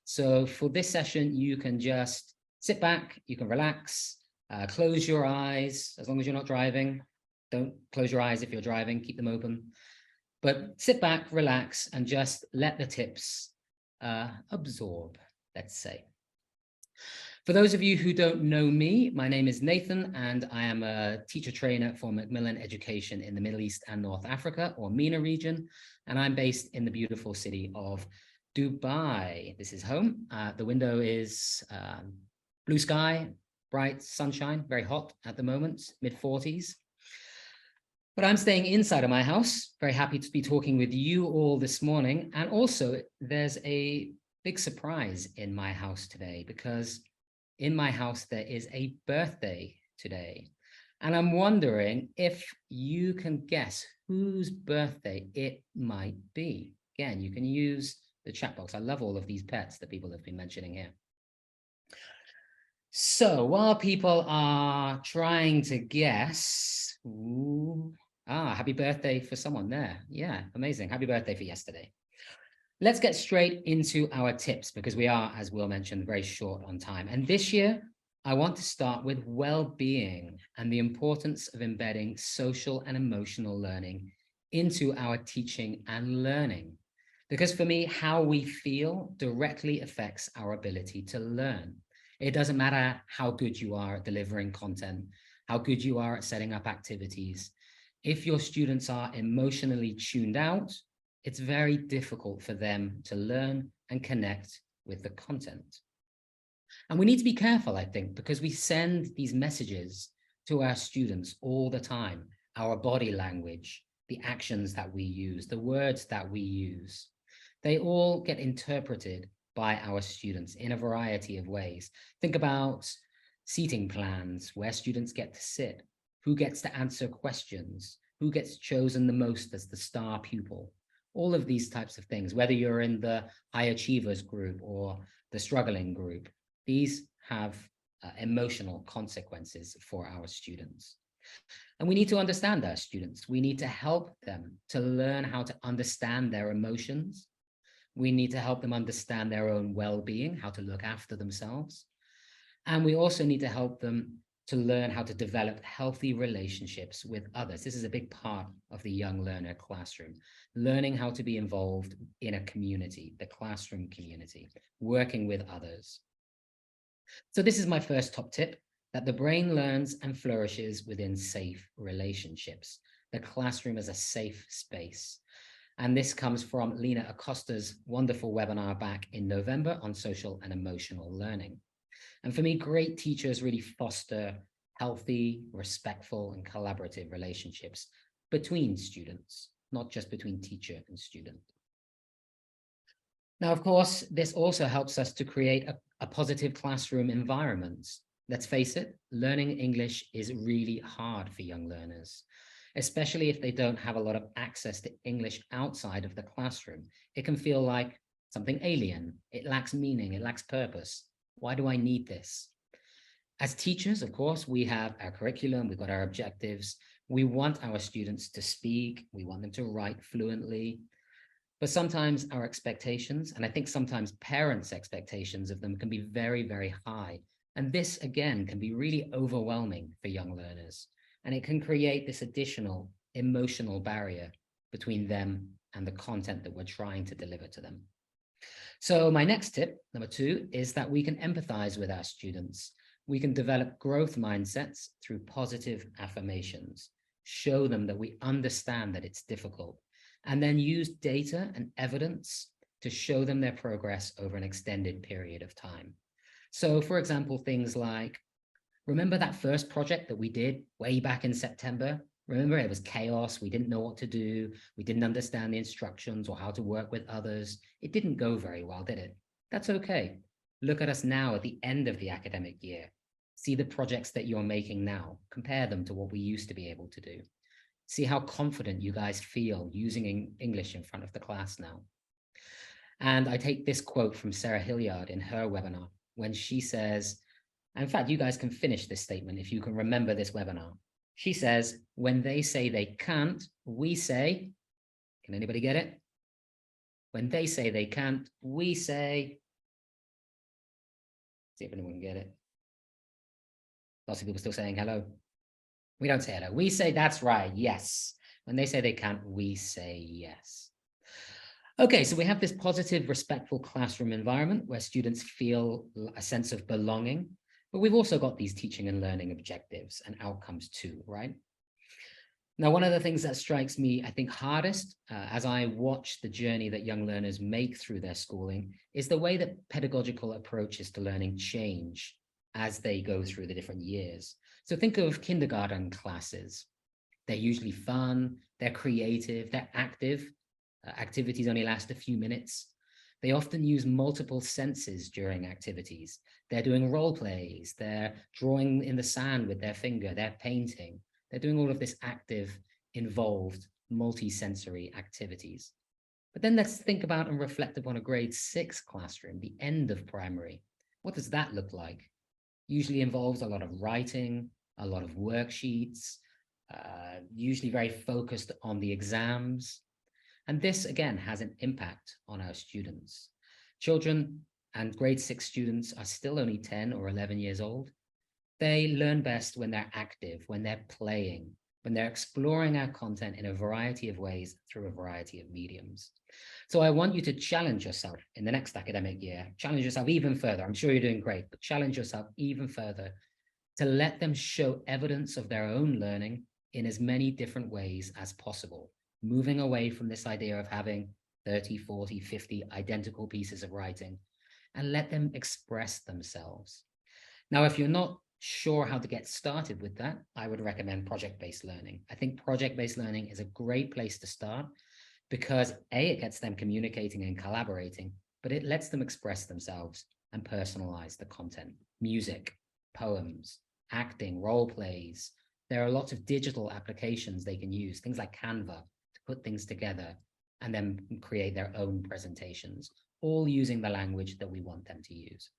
So for this session, you can just sit back, you can relax, close your eyes, as long as you're not driving. Don't close your eyes if you're driving, keep them open. But sit back, relax, and just let the tips absorb, let's say. For those of you who don't know me, my name is Nathan, and I am a teacher trainer for Macmillan Education in the Middle East and North Africa, or MENA region, and I'm based in the beautiful city of Dubai. This is home. The window is blue sky, bright sunshine, very hot at the moment, mid-40s. But I'm staying inside of my house, very happy to be talking with you all this morning. And also, there's a big surprise in my house today, because in my house, there is a birthday today. And I'm wondering if you can guess whose birthday it might be. Again, you can use the chat box. I love all of these pets that people have been mentioning here. So while people are trying to guess, happy birthday for someone there. Yeah, amazing. Happy birthday for yesterday. Let's get straight into our tips, because we are, as Will mentioned, very short on time. And this year, I want to start with well-being and the importance of embedding social and emotional learning into our teaching and learning. Because for me, how we feel directly affects our ability to learn. It doesn't matter how good you are at delivering content, how good you are at setting up activities. If your students are emotionally tuned out, it's very difficult for them to learn and connect with the content. And we need to be careful, I think, because we send these messages to our students all the time, our body language, the actions that we use, the words that we use. They all get interpreted by our students in a variety of ways. Think about seating plans, where students get to sit, who gets to answer questions, who gets chosen the most as the star pupil. All of these types of things, whether you're in the high achievers group or the struggling group, these have emotional consequences for our students. And we need to understand our students. We need to help them to learn how to understand their emotions. We need to help them understand their own well-being, how to look after themselves. And we also need to help them to learn how to develop healthy relationships with others. This is a big part of the young learner classroom, learning how to be involved in a community, the classroom community, working with others. So this is my first top tip, that the brain learns and flourishes within safe relationships. The classroom is a safe space. And this comes from Lena Acosta's wonderful webinar back in November on social and emotional learning. And for me, great teachers really foster healthy, respectful, and collaborative relationships between students, not just between teacher and student. Now, of course, this also helps us to create a positive classroom environment. Let's face it, learning English is really hard for young learners, especially if they don't have a lot of access to English outside of the classroom. It can feel like something alien. It lacks meaning, it lacks purpose. Why do I need this? As teachers, of course, we have our curriculum, we've got our objectives. We want our students to speak, we want them to write fluently. But sometimes our expectations, and I think sometimes parents' expectations of them, can be very, very high. And this, again, can be really overwhelming for young learners. And it can create this additional emotional barrier between them and the content that we're trying to deliver to them. So my next tip, number 2, is that we can empathize with our students. We can develop growth mindsets through positive affirmations, show them that we understand that it's difficult, and then use data and evidence to show them their progress over an extended period of time. So for example, things like, remember that first project that we did way back in September? Remember, it was chaos. We didn't know what to do. We didn't understand the instructions or how to work with others. It didn't go very well, did it? That's okay. Look at us now at the end of the academic year. See the projects that you're making now. Compare them to what we used to be able to do. See how confident you guys feel using English in front of the class now. And I take this quote from Sarah Hilliard in her webinar when she says, in fact, you guys can finish this statement if you can remember this webinar. She says, when they say they can't, we say, can anybody get it? When they say they can't, we say, See if anyone can get it. Lots of people still saying hello. We don't say hello. We say that's right. Yes. When they say they can't, we say yes. Okay, so we have this positive, respectful classroom environment where students feel a sense of belonging, but we've also got these teaching and learning objectives and outcomes too, right? Now, one of the things that strikes me, I think, hardest as I watch the journey that young learners make through their schooling is the way that pedagogical approaches to learning change as they go through the different years. So think of kindergarten classes. They're usually fun, they're creative, they're active. Activities only last a few minutes. They often use multiple senses during activities. They're doing role plays, they're drawing in the sand with their finger, they're painting. They're doing all of this active, involved, multi-sensory activities. But then let's think about and reflect upon a grade 6 classroom, the end of primary. What does that look like? Usually involves a lot of writing, a lot of worksheets, usually very focused on the exams. And this, again, has an impact on our students. Children and grade 6 students are still only 10 or 11 years old. They learn best when they're active, when they're playing, when they're exploring our content in a variety of ways through a variety of mediums. So I want you to challenge yourself in the next academic year, challenge yourself even further. I'm sure you're doing great, but challenge yourself even further to let them show evidence of their own learning in as many different ways as possible, moving away from this idea of having 30, 40, 50 identical pieces of writing, and let them express themselves. Now, if you're not sure how to get started with that, I would recommend project-based learning. I think project-based learning is a great place to start because A, it gets them communicating and collaborating, but it lets them express themselves and personalize the content. Music, poems, acting, role plays. There are lots of digital applications they can use, things like Canva, to put things together and then create their own presentations, all using the language that we want them to use.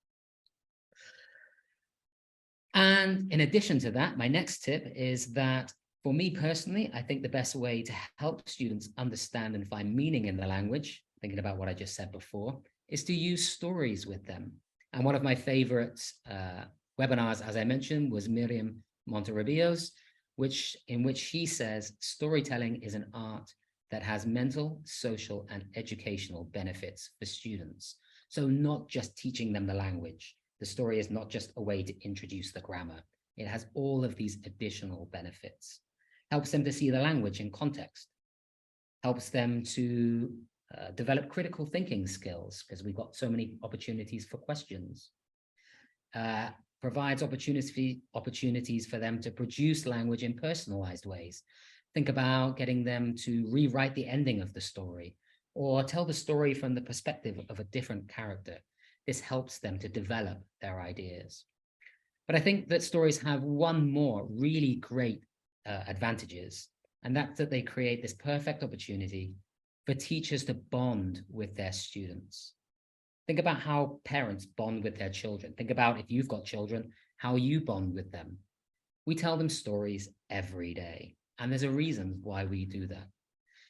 And in addition to that, my next tip is that for me personally, I think the best way to help students understand and find meaning in the language, thinking about what I just said before, is to use stories with them. And one of my favorite webinars, as I mentioned, was Miriam Monterrubio's, in which she says storytelling is an art that has mental, social, and educational benefits for students. So not just teaching them the language. The story is not just a way to introduce the grammar. It has all of these additional benefits. Helps them to see the language in context. Helps them to develop critical thinking skills, because we've got so many opportunities for questions. Provides opportunities for them to produce language in personalized ways. Think about getting them to rewrite the ending of the story or tell the story from the perspective of a different character. This helps them to develop their ideas. But I think that stories have one more really great advantages, and that's that they create this perfect opportunity for teachers to bond with their students. Think about how parents bond with their children. Think about, if you've got children, how you bond with them. We tell them stories every day, and there's a reason why we do that.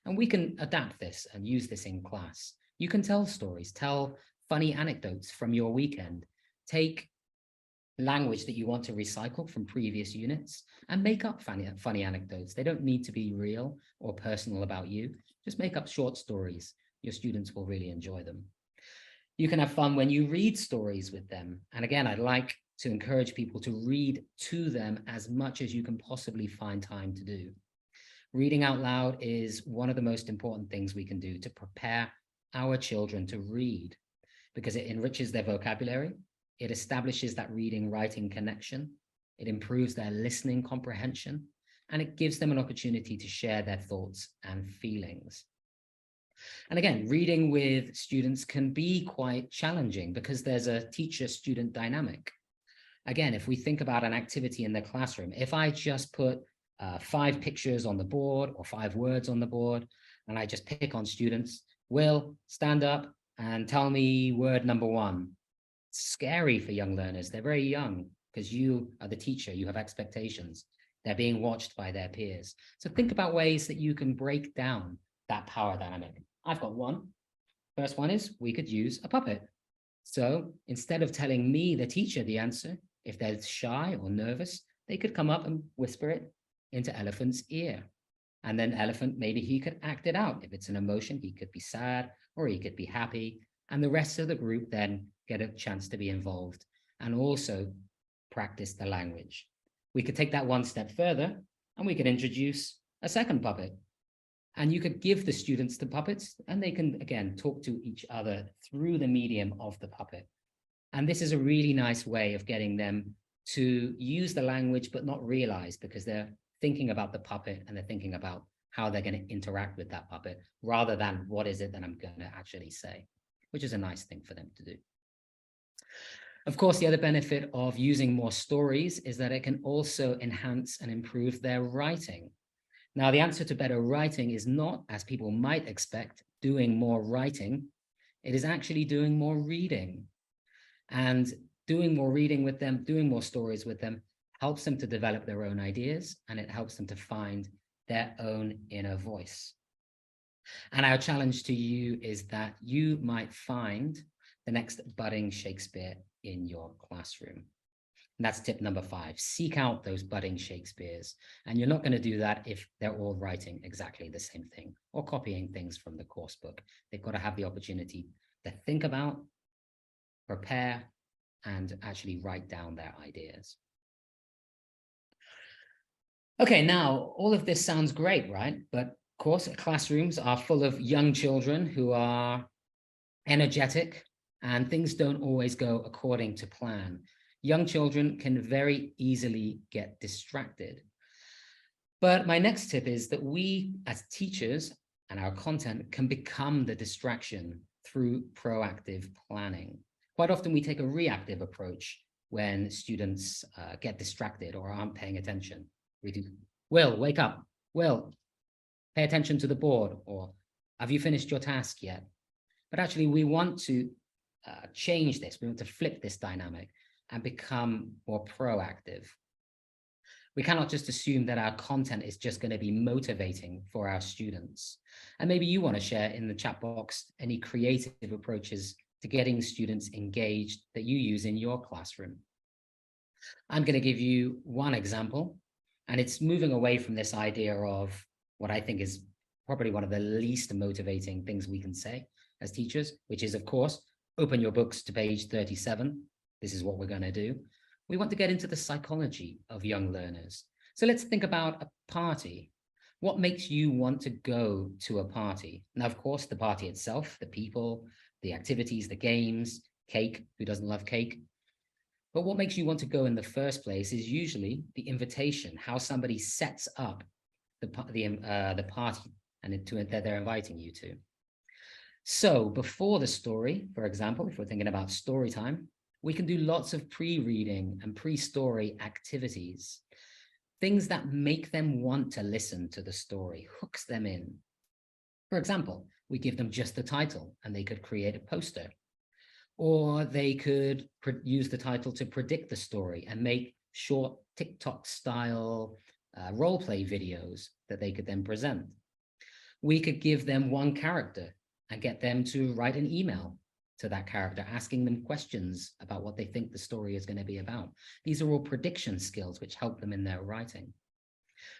And we can adapt this and use this in class. You can tell stories, tell funny anecdotes from your weekend, take language that you want to recycle from previous units and make up funny anecdotes. They don't need to be real or personal about you. Just make up short stories. Your students will really enjoy them. You can have fun when you read stories with them. And again, I'd like to encourage people to read to them as much as you can possibly find time to do. Reading out loud is one of the most important things we can do to prepare our children to read, because it enriches their vocabulary, it establishes that reading-writing connection, it improves their listening comprehension, and it gives them an opportunity to share their thoughts and feelings. And again, reading with students can be quite challenging because there's a teacher-student dynamic. Again, if we think about an activity in the classroom, if I just put 5 pictures on the board or 5 words on the board, and I just pick on students, Will, stand up and tell me word number 1. It's scary for young learners. They're very young because you are the teacher. You have expectations. They're being watched by their peers. So think about ways that you can break down that power dynamic. I've got one. First one is we could use a puppet. So instead of telling me, the teacher, the answer, if they're shy or nervous, they could come up and whisper it into Elephant's ear. And then Elephant, maybe he could act it out. If it's an emotion, he could be sad or he could be happy. And the rest of the group then get a chance to be involved and also practice the language. We could take that one step further and we could introduce a second puppet. And you could give the students the puppets and they can, again, talk to each other through the medium of the puppet. And this is a really nice way of getting them to use the language, but not realize, because they're thinking about the puppet and they're thinking about how they're going to interact with that puppet rather than what is it that I'm going to actually say, which is a nice thing for them to do. Of course, the other benefit of using more stories is that it can also enhance and improve their writing. Now, the answer to better writing is not, as people might expect, doing more writing. It is actually doing more reading. And doing more reading with them, doing more stories with them, helps them to develop their own ideas, and it helps them to find their own inner voice. And our challenge to you is that you might find the next budding Shakespeare in your classroom. And that's tip number 5. Seek out those budding Shakespeares. And you're not going to do that if they're all writing exactly the same thing or copying things from the course book. They've got to have the opportunity to think about, prepare, and actually write down their ideas. Okay, now all of this sounds great, right? But of course, classrooms are full of young children who are energetic, and things don't always go according to plan. Young children can very easily get distracted. But my next tip is that we as teachers and our content can become the distraction through proactive planning. Quite often we take a reactive approach when students get distracted or aren't paying attention. We do, Will, wake up. Will, pay attention to the board, or have you finished your task yet? But actually we want to change this. We want to flip this dynamic and become more proactive. We cannot just assume that our content is just going to be motivating for our students. And maybe you want to share in the chat box any creative approaches to getting students engaged that you use in your classroom. I'm going to give you one example, and it's moving away from this idea of what I think is probably one of the least motivating things we can say as teachers, which is, of course, open your books to page 37. This is what we're going to do. We want to get into the psychology of young learners. So let's think about a party. What makes you want to go to a party? Now, of course, the party itself, the people, the activities, the games, cake, who doesn't love cake? But what makes you want to go in the first place is usually the invitation, how somebody sets up the party and that they're inviting you to. So before the story, for example, if we're thinking about story time, we can do lots of pre-reading and pre-story activities, things that make them want to listen to the story, hooks them in. For example, we give them just the title and they could create a poster, or they could use the title to predict the story and make short TikTok style role play videos that they could then present. We could give them one character and get them to write an email to that character, asking them questions about what they think the story is going to be about. These are all prediction skills which help them in their writing.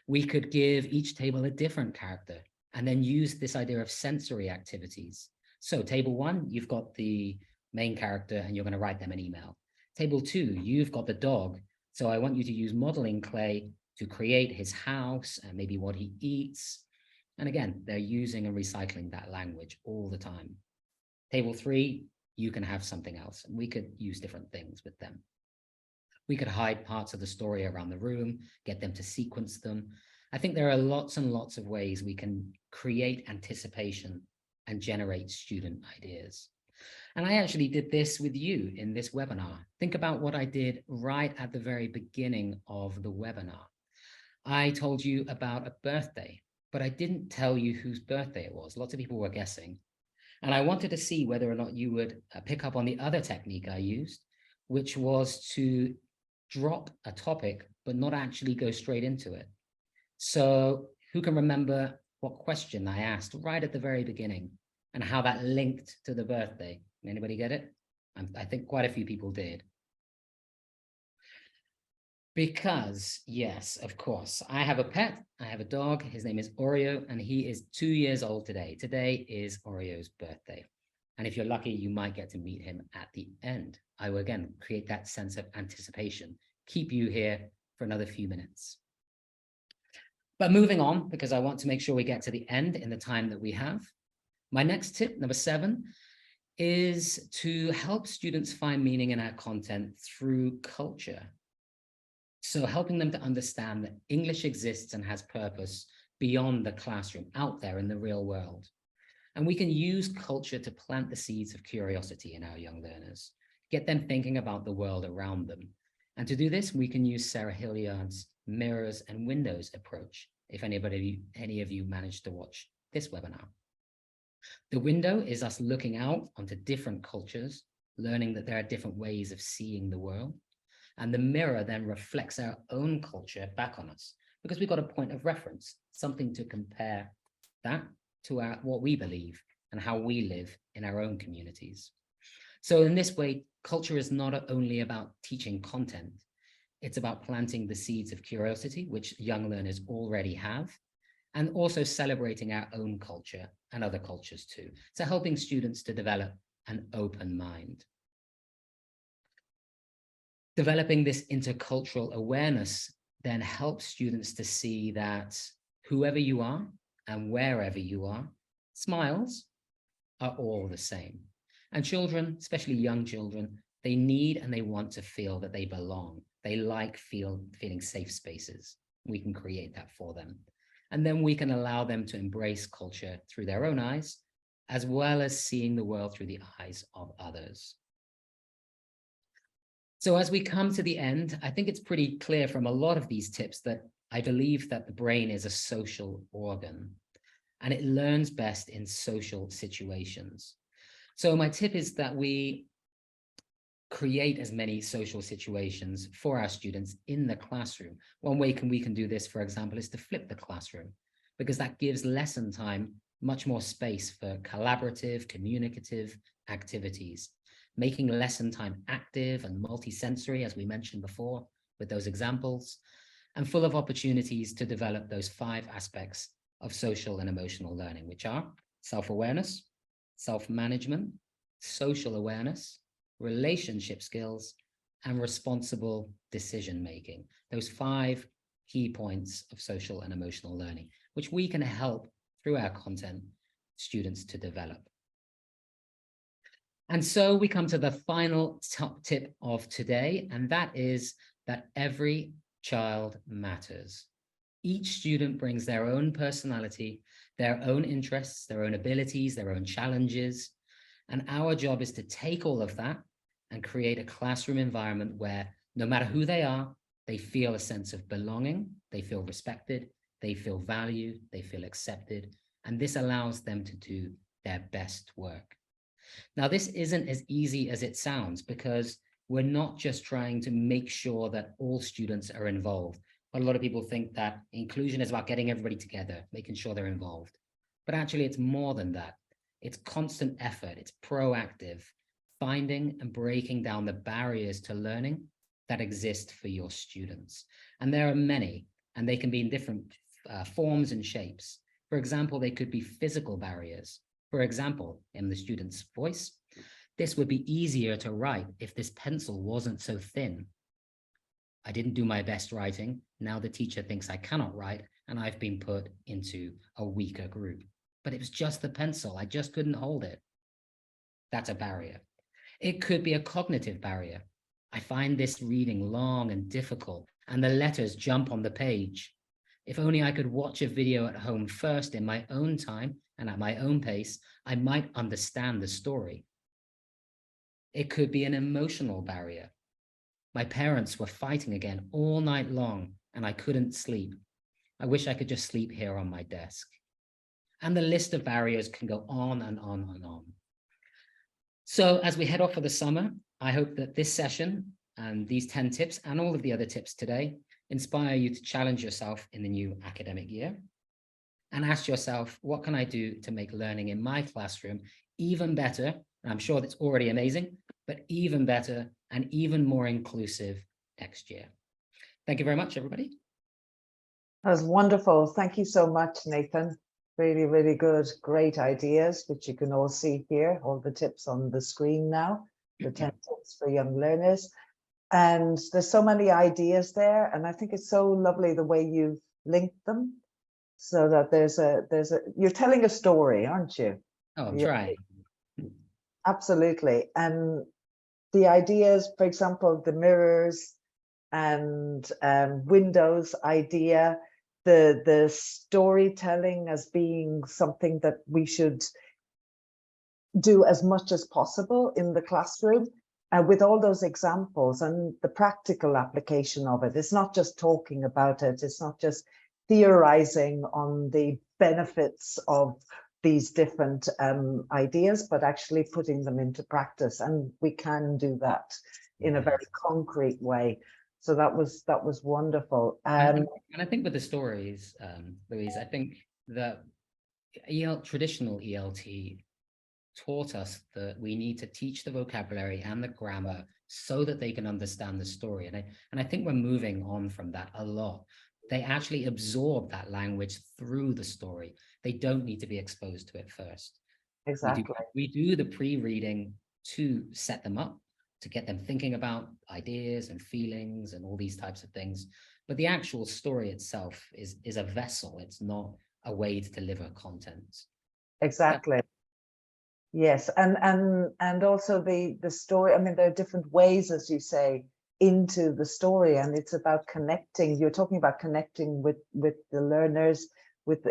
We could give each table a different character and then use this idea of sensory activities. So table 1, you've got the main character and you're going to write them an email. Table 2, you've got the dog. So I want you to use modeling clay to create his house and maybe what he eats. And again, they're using and recycling that language all the time. Table 3, you can have something else. And we could use different things with them. We could hide parts of the story around the room, get them to sequence them. I think there are lots and lots of ways we can create anticipation and generate student ideas. And I actually did this with you in this webinar. Think about what I did right at the very beginning of the webinar. I told you about a birthday, but I didn't tell you whose birthday it was. Lots of people were guessing. And I wanted to see whether or not you would pick up on the other technique I used, which was to drop a topic, but not actually go straight into it. So who can remember what question I asked right at the very beginning and how that linked to the birthday? Anybody get it? I think quite a few people did. Because, yes, of course, I have a pet, I have a dog, his name is Oreo, and he is 2 years old today. Today is Oreo's birthday. And if you're lucky, you might get to meet him at the end. I will again create that sense of anticipation, keep you here for another few minutes. But moving on, because I want to make sure we get to the end in the time that we have. My next tip, number 7, is to help students find meaning in our content through culture. So helping them to understand that English exists and has purpose beyond the classroom, out there in the real world. And we can use culture to plant the seeds of curiosity in our young learners, get them thinking about the world around them. And to do this, we can use Sarah Hilliard's mirrors and windows approach, if any of you managed to watch this webinar. The window is us looking out onto different cultures, learning that there are different ways of seeing the world. And the mirror then reflects our own culture back on us, because we've got a point of reference, something to compare that to what we believe and how we live in our own communities. So in this way, culture is not only about teaching content, it's about planting the seeds of curiosity, which young learners already have, and also celebrating our own culture and other cultures too. So helping students to develop an open mind. Developing this intercultural awareness then helps students to see that whoever you are and wherever you are, smiles are all the same. And children, especially young children, they need and they want to feel that they belong. They like feeling safe spaces. We can create that for them. And then we can allow them to embrace culture through their own eyes, as well as seeing the world through the eyes of others. So as we come to the end, I think it's pretty clear from a lot of these tips that I believe that the brain is a social organ and it learns best in social situations. So my tip is that we create as many social situations for our students in the classroom. One way we can do this, for example, is to flip the classroom, because that gives lesson time much more space for collaborative, communicative activities, making lesson time active and multisensory, as we mentioned before, with those examples, and full of opportunities to develop those 5 aspects of social and emotional learning, which are self-awareness, self-management, social awareness, relationship skills, and responsible decision-making. Those 5 key points of social and emotional learning, which we can help through our content students to develop. And so we come to the final top tip of today, and that is that every child matters. Each student brings their own personality, their own interests, their own abilities, their own challenges. And our job is to take all of that and create a classroom environment where no matter who they are, they feel a sense of belonging, they feel respected, they feel valued, they feel accepted, and this allows them to do their best work. Now, this isn't as easy as it sounds, because we're not just trying to make sure that all students are involved. A lot of people think that inclusion is about getting everybody together, making sure they're involved. But actually, it's more than that. It's constant effort. It's proactive, finding and breaking down the barriers to learning that exist for your students. And there are many, and they can be in different forms and shapes. For example, they could be physical barriers. For example, in the student's voice, this would be easier to write if this pencil wasn't so thin. I didn't do my best writing. Now the teacher thinks I cannot write, and I've been put into a weaker group. But it was just the pencil. I just couldn't hold it. That's a barrier. It could be a cognitive barrier. I find this reading long and difficult, and the letters jump on the page. If only I could watch a video at home first in my own time and at my own pace, I might understand the story. It could be an emotional barrier. My parents were fighting again all night long, and I couldn't sleep. I wish I could just sleep here on my desk. And the list of barriers can go on and on and on. So as we head off for the summer, I hope that this session and these 10 tips and all of the other tips today inspire you to challenge yourself in the new academic year and ask yourself, what can I do to make learning in my classroom even better? And I'm sure that's already amazing, but even better and even more inclusive next year. Thank you very much, everybody. That was wonderful. Thank you so much, Nathan. Really, really good, great ideas, which you can all see here, all the tips on the screen now, the 10 tips for young learners. And there's so many ideas there. And I think it's so lovely the way you linked them so that you're telling a story, aren't you? Oh, I'm trying. Absolutely. And the ideas, for example, the mirrors and windows idea, the storytelling as being something that we should do as much as possible in the classroom, with all those examples and the practical application of it. It's not just talking about it, it's not just theorizing on the benefits of these different ideas, but actually putting them into practice. And we can do that in a very concrete way. So that was wonderful. And I think with the stories, Louise, I think that traditional ELT taught us that we need to teach the vocabulary and the grammar so that they can understand the story. And I think we're moving on from that a lot. They actually absorb that language through the story. They don't need to be exposed to it first. Exactly. We do the pre-reading to set them up, to get them thinking about ideas and feelings and all these types of things. But the actual story itself is a vessel. It's not a way to deliver content. Exactly. Yes, and also the story. I mean, there are different ways, as you say, into the story, and it's about connecting. You're talking about connecting with the learners,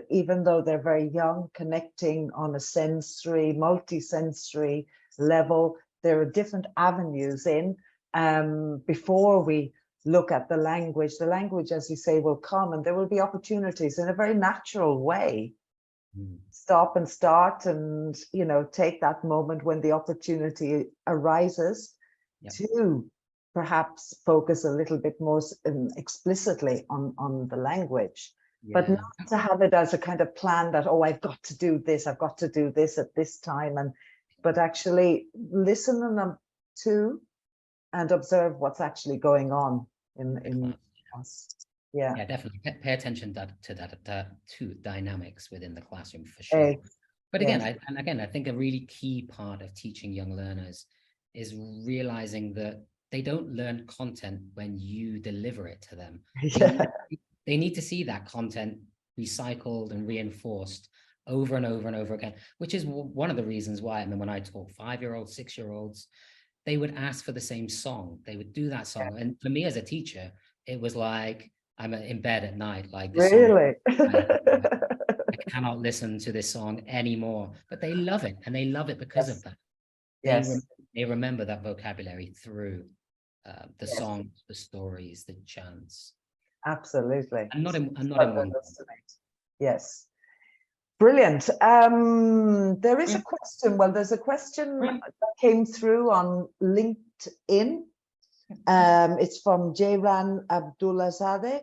even though they're very young, connecting on a sensory, multi-sensory level. There are different avenues in. Before we look at the language, as you say, will come, and there will be opportunities in a very natural way. Stop and start and, take that moment when the opportunity arises to perhaps focus a little bit more explicitly on the language, but not to have it as a kind of plan that, oh, I've got to do this at this time, but actually listen to and observe what's actually going on in us. Yeah, definitely pay attention to dynamics within the classroom for sure. But again, I think a really key part of teaching young learners is realizing that they don't learn content when you deliver it to them. They need to see that content recycled and reinforced over and over and over again, which is one of the reasons why, I mean, when I taught 5-year-olds, 6-year-olds, they would ask for the same song. They would do that song. And for me as a teacher, it was like, I'm in bed at night, like this really song, I cannot listen to this song anymore. But they love it, and they love it because of that. They remember that vocabulary through the songs, the stories, the chants. Absolutely. I'm not in one. Yes. Brilliant. There is a question. Well, there's a question that came through on LinkedIn. It's from Jayran Abdulazadeh.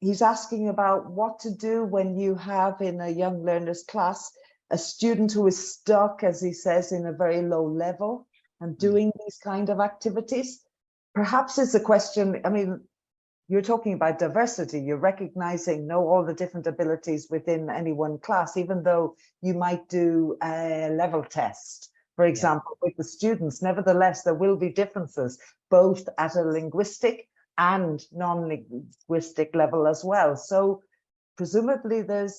He's asking about what to do when you have in a young learner's class a student who is stuck, as he says, in a very low level and doing these kind of activities. Perhaps it's a question, I mean, you're talking about diversity, you're recognizing all the different abilities within any one class, even though you might do a level test, for example, with the students. Nevertheless, there will be differences, both at a linguistic and non-linguistic level as well. So presumably there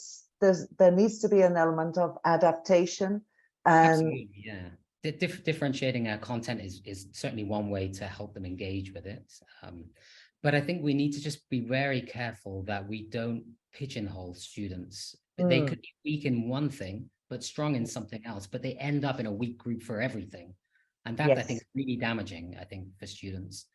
needs to be an element of adaptation. Absolutely, yeah. Differentiating our content is certainly one way to help them engage with it. But I think we need to just be very careful that we don't pigeonhole students. They could be weak in one thing, but strong in something else, but they end up in a weak group for everything. And that I think is really damaging, I think, for students.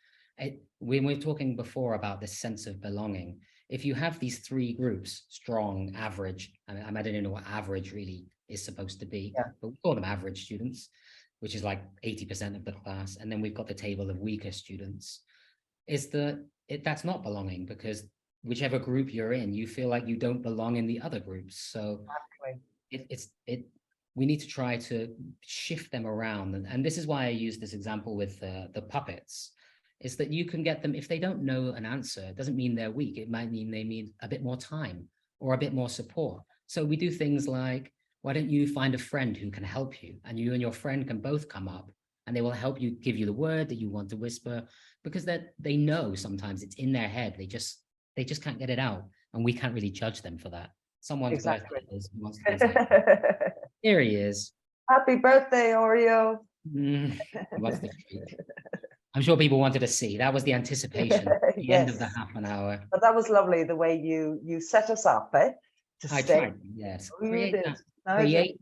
When we're talking before about this sense of belonging, if you have these three groups, strong, average, I don't know what average really is supposed to be, but we call them average students, which is like 80% of the class. And then we've got the table of weaker students. That's not belonging, because whichever group you're in, you feel like you don't belong in the other groups. So we need to try to shift them around. And this is why I use this example with the puppets, is that you can get them, if they don't know an answer, it doesn't mean they're weak. It might mean they need a bit more time or a bit more support. So we do things like, why don't you find a friend who can help you, and you and your friend can both come up and they will help you, give you the word that you want to whisper, because they know sometimes it's in their head. They just can't get it out, and we can't really judge them for that. Someone's birthday is, who wants to be like, here he is. Happy birthday, Oreo. What's the treat? I'm sure people wanted to see. That was the anticipation, the end of the half an hour. But that was lovely, the way you set us up, to I stay. tried, yes. Create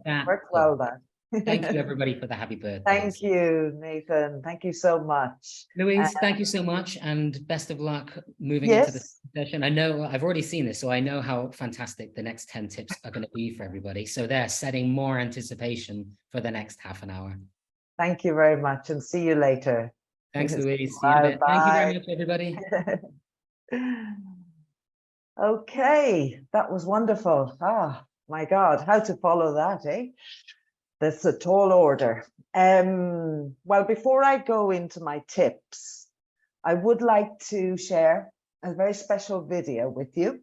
That. Worked well then. Thank you, everybody, for the happy birthday. Thank you, Nathan. Thank you so much. Louise, thank you so much, and best of luck moving into the session. I know I've already seen this, so I know how fantastic the next 10 tips are going to be for everybody. So they're setting more anticipation for the next half an hour. Thank you very much, and see you later. Thanks, Louise. See you in a bit. Thank you very much, everybody. Okay, that was wonderful. Ah, my God, how to follow that, eh? That's a tall order. Well, before I go into my tips, I would like to share a very special video with you.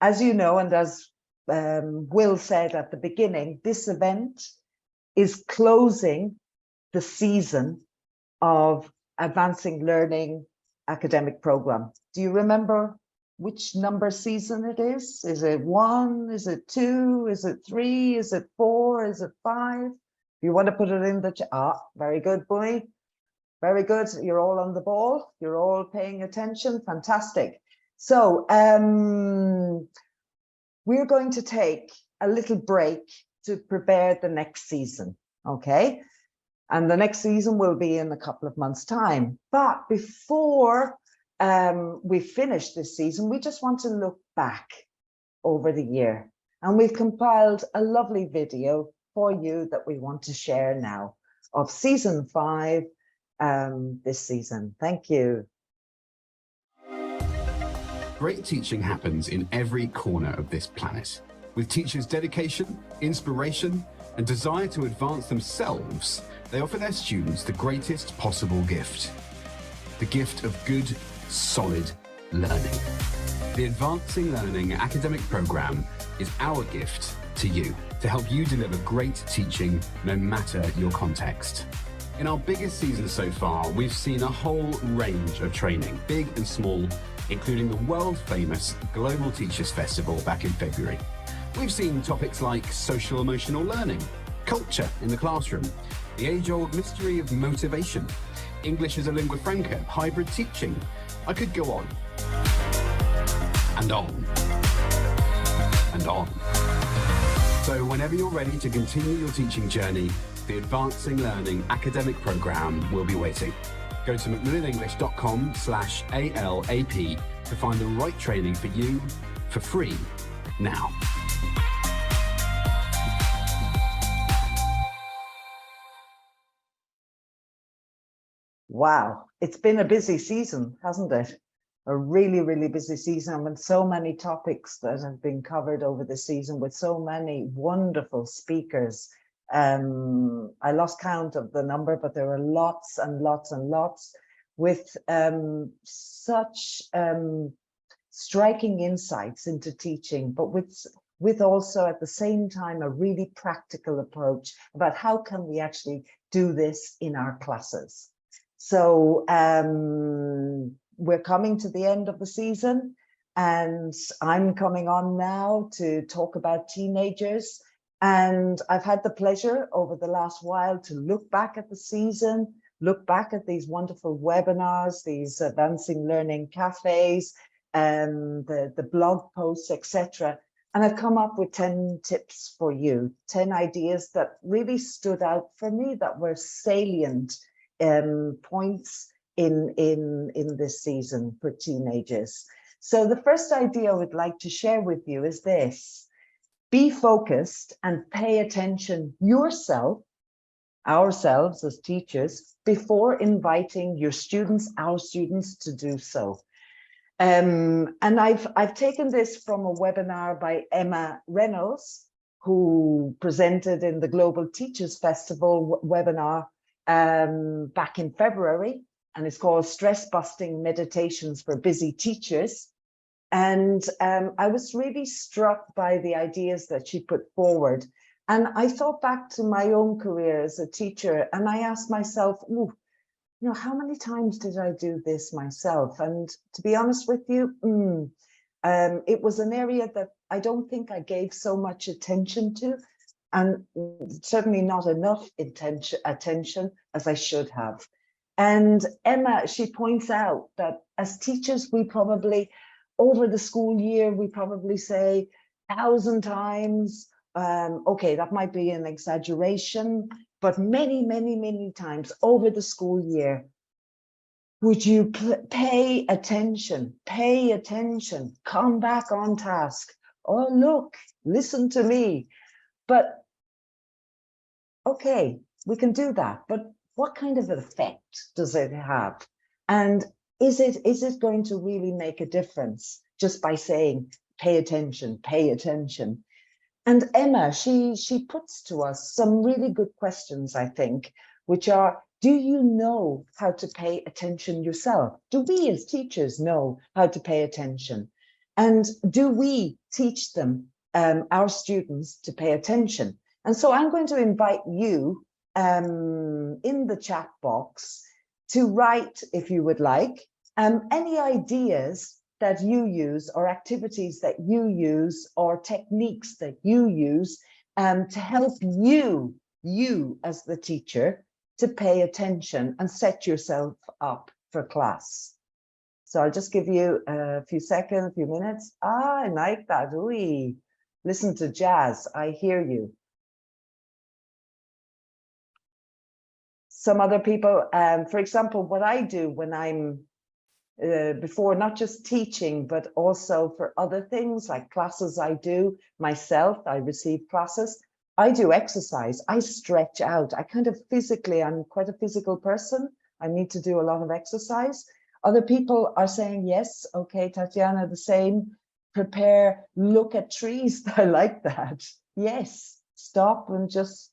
As you know, and as Will said at the beginning, this event is closing the season of Advancing Learning academic program. Do you remember which number season it is? Is it 1? Is it 2? Is it 3? Is it 4? Is it 5? If you want to put it in the chat. Ah, very good, Bunny. Very good. You're all on the ball. You're all paying attention. Fantastic. So we're going to take a little break to prepare the next season. Okay. And the next season will be in a couple of months' time. But before we finish this season, we just want to look back over the year. And we've compiled a lovely video for you that we want to share now of season 5 this season. Thank you. Great teaching happens in every corner of this planet. With teachers' dedication, inspiration, and desire to advance themselves, they offer their students the greatest possible gift. The gift of good, solid learning. The Advancing Learning academic program is our gift to you to help you deliver great teaching no matter your context. In our biggest season so far, we've seen a whole range of training, big and small, including the world-famous Global Teachers Festival back in February. We've seen topics like social emotional learning, culture in the classroom, the age-old mystery of motivation, English as a lingua franca, hybrid teaching. I could go on. And on. And on. So whenever you're ready to continue your teaching journey, the Advancing Learning academic program will be waiting. Go to macmillanenglish.com/ALAP to find the right training for you for free now. Wow, it's been a busy season, hasn't it? A really, really busy season with so many topics that have been covered over the season with so many wonderful speakers. I lost count of the number, but there were lots and lots and lots with such striking insights into teaching, but with also at the same time a really practical approach about how can we actually do this in our classes. So we're coming to the end of the season, and I'm coming on now to talk about teenagers. And I've had the pleasure over the last while to look back at the season, look back at these wonderful webinars, these Advancing Learning cafes, the blog posts, etc. And I've come up with 10 tips for you, 10 ideas that really stood out for me, that were salient points in this season for teenagers. So the first idea I would like to share with you is this: be focused and pay attention yourself, ourselves as teachers, before inviting your students, our students, to do so. And I've taken this from a webinar by Emma Reynolds, who presented in the Global Teachers Festival webinar back in February, and it's called Stress Busting Meditations for Busy Teachers. And I was really struck by the ideas that she put forward. And I thought back to my own career as a teacher, and I asked myself, ooh, you know, how many times did I do this myself? And to be honest with you, it was an area that I don't think I gave so much attention to, and certainly not enough attention as I should have. And Emma, she points out that as teachers, we probably, over the school year, we probably say 1,000 times, okay, that might be an exaggeration, but many, many, many times over the school year, would you pay attention, come back on task. Oh, look, listen to me. But okay, we can do that, but what kind of an effect does it have? And is it going to really make a difference just by saying, pay attention, pay attention? And Emma, she puts to us some really good questions, I think, which are, do you know how to pay attention yourself? Do we as teachers know how to pay attention? And do we teach them, our students, to pay attention? And so I'm going to invite you in the chat box to write, if you would like, any ideas that you use, or activities that you use, or techniques that you use to help you as the teacher to pay attention and set yourself up for class. So I'll just give you a few seconds, a few minutes. Ah, I like that. Ooh, listen to jazz. I hear you. Some other people, for example, what I do when I'm before, not just teaching, but also for other things like classes I do myself, I receive classes, I do exercise, I stretch out, I kind of physically, I'm quite a physical person, I need to do a lot of exercise. Other people are saying, yes, okay, Tatiana, the same, prepare, look at trees, I like that. Yes, stop and just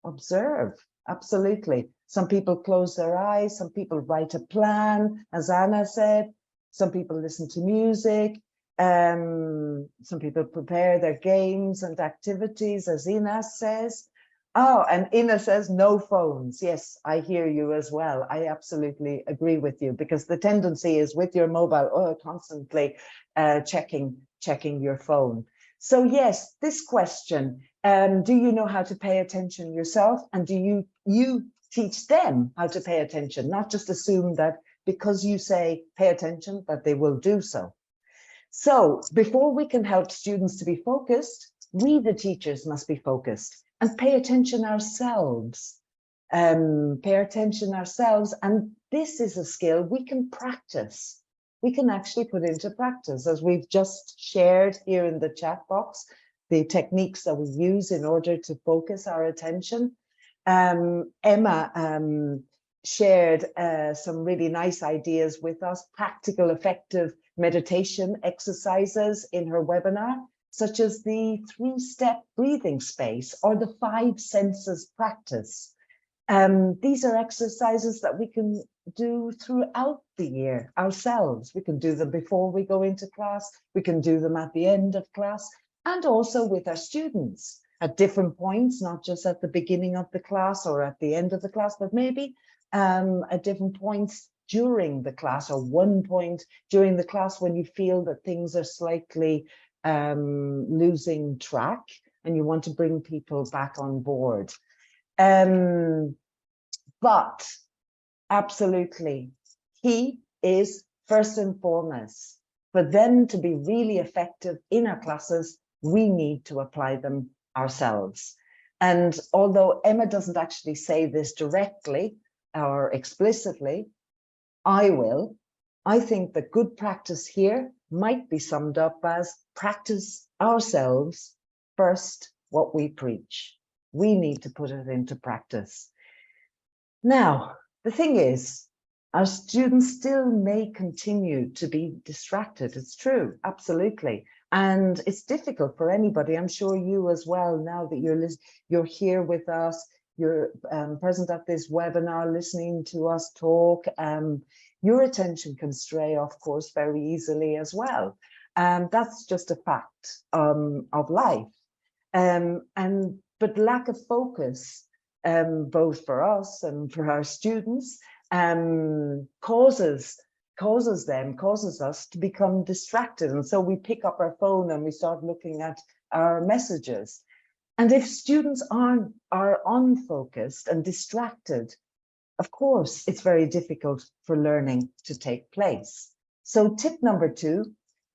observe, absolutely. Some people close their eyes, some people write a plan, as Anna said, some people listen to music, some people prepare their games and activities, as Ina says. Oh, and Ina says no phones. Yes, I hear you as well. I absolutely agree with you, because the tendency is with your mobile, constantly checking your phone. So yes, this question, do you know how to pay attention yourself? And do you teach them how to pay attention, not just assume that because you say pay attention that they will do so. So before we can help students to be focused, we the teachers must be focused and pay attention ourselves. And this is a skill we can practice. We can actually put into practice, as we've just shared here in the chat box, the techniques that we use in order to focus our attention. Emma shared some really nice ideas with us, practical, effective meditation exercises in her webinar, such as the 3-step breathing space or the 5 senses practice. These are exercises that we can do throughout the year ourselves. We can do them before we go into class, we can do them at the end of class, and also with our students at different points, not just at the beginning of the class or at the end of the class, but maybe at different points during the class, or one point during the class when you feel that things are slightly losing track and you want to bring people back on board. But absolutely, key is first and foremost, for them to be really effective in our classes, we need to apply them ourselves. And although Emma doesn't actually say this directly or explicitly, I will. I think that good practice here might be summed up as practice ourselves first what we preach. We need to put it into practice. Now, the thing is, our students still may continue to be distracted. It's true, absolutely. And it's difficult for anybody. I'm sure you as well, now that you're here with us, you're present at this webinar, listening to us talk. Your attention can stray, of course, very easily as well. That's just a fact of life. But lack of focus, both for us and for our students, causes us to become distracted. And so we pick up our phone and we start looking at our messages. And if students are unfocused and distracted, of course, it's very difficult for learning to take place. So tip number 2,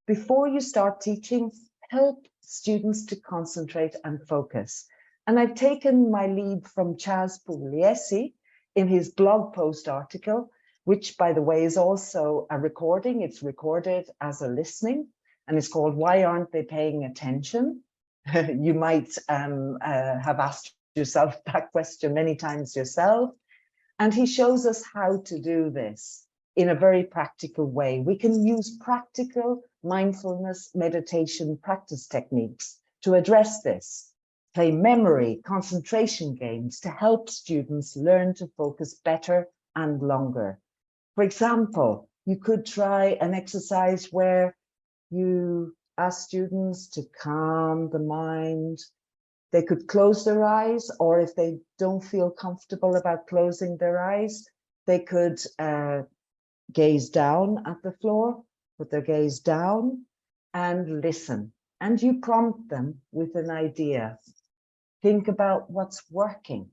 before you start teaching, help students to concentrate and focus. And I've taken my lead from Chaz Pugliese in his blog post article, which, by the way, is also a recording. It's recorded as a listening, and it's called "Why Aren't They Paying Attention?" You might have asked yourself that question many times yourself. And he shows us how to do this in a very practical way. We can use practical mindfulness meditation practice techniques to address this. Play memory, concentration games to help students learn to focus better and longer. For example, you could try an exercise where you ask students to calm the mind. They could close their eyes, or if they don't feel comfortable about closing their eyes, they could gaze down at the floor, put their gaze down and listen. And you prompt them with an idea. Think about what's working.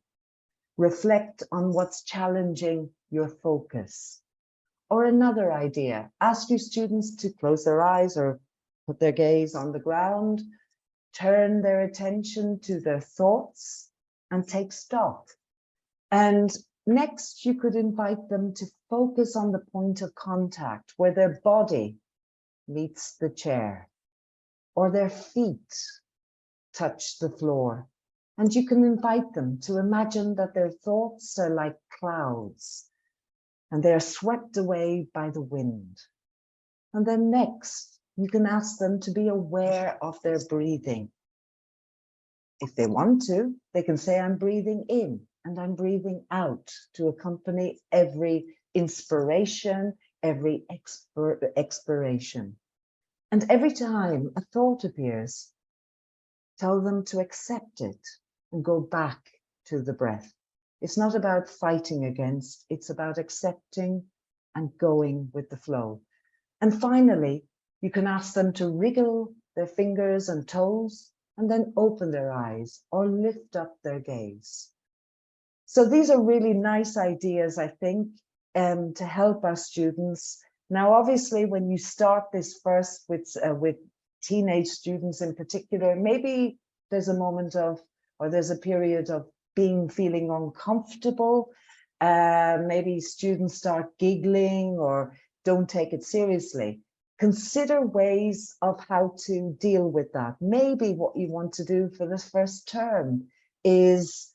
Reflect on what's challenging your focus. Or another idea, ask your students to close their eyes or put their gaze on the ground, turn their attention to their thoughts and take stock. And next, you could invite them to focus on the point of contact where their body meets the chair or their feet touch the floor. And you can invite them to imagine that their thoughts are like clouds and they are swept away by the wind. And then next, you can ask them to be aware of their breathing. If they want to, they can say, I'm breathing in and I'm breathing out to accompany every inspiration, every expiration. And every time a thought appears, tell them to accept it and go back to the breath. It's not about fighting against, it's about accepting and going with the flow. And finally, you can ask them to wriggle their fingers and toes and then open their eyes or lift up their gaze. So these are really nice ideas, I think, to help our students. Now, obviously, when you start this first with teenage students in particular, maybe there's a moment of, or there's a period of feeling uncomfortable. Maybe students start giggling or don't take it seriously. Consider ways of how to deal with that. Maybe what you want to do for this first term is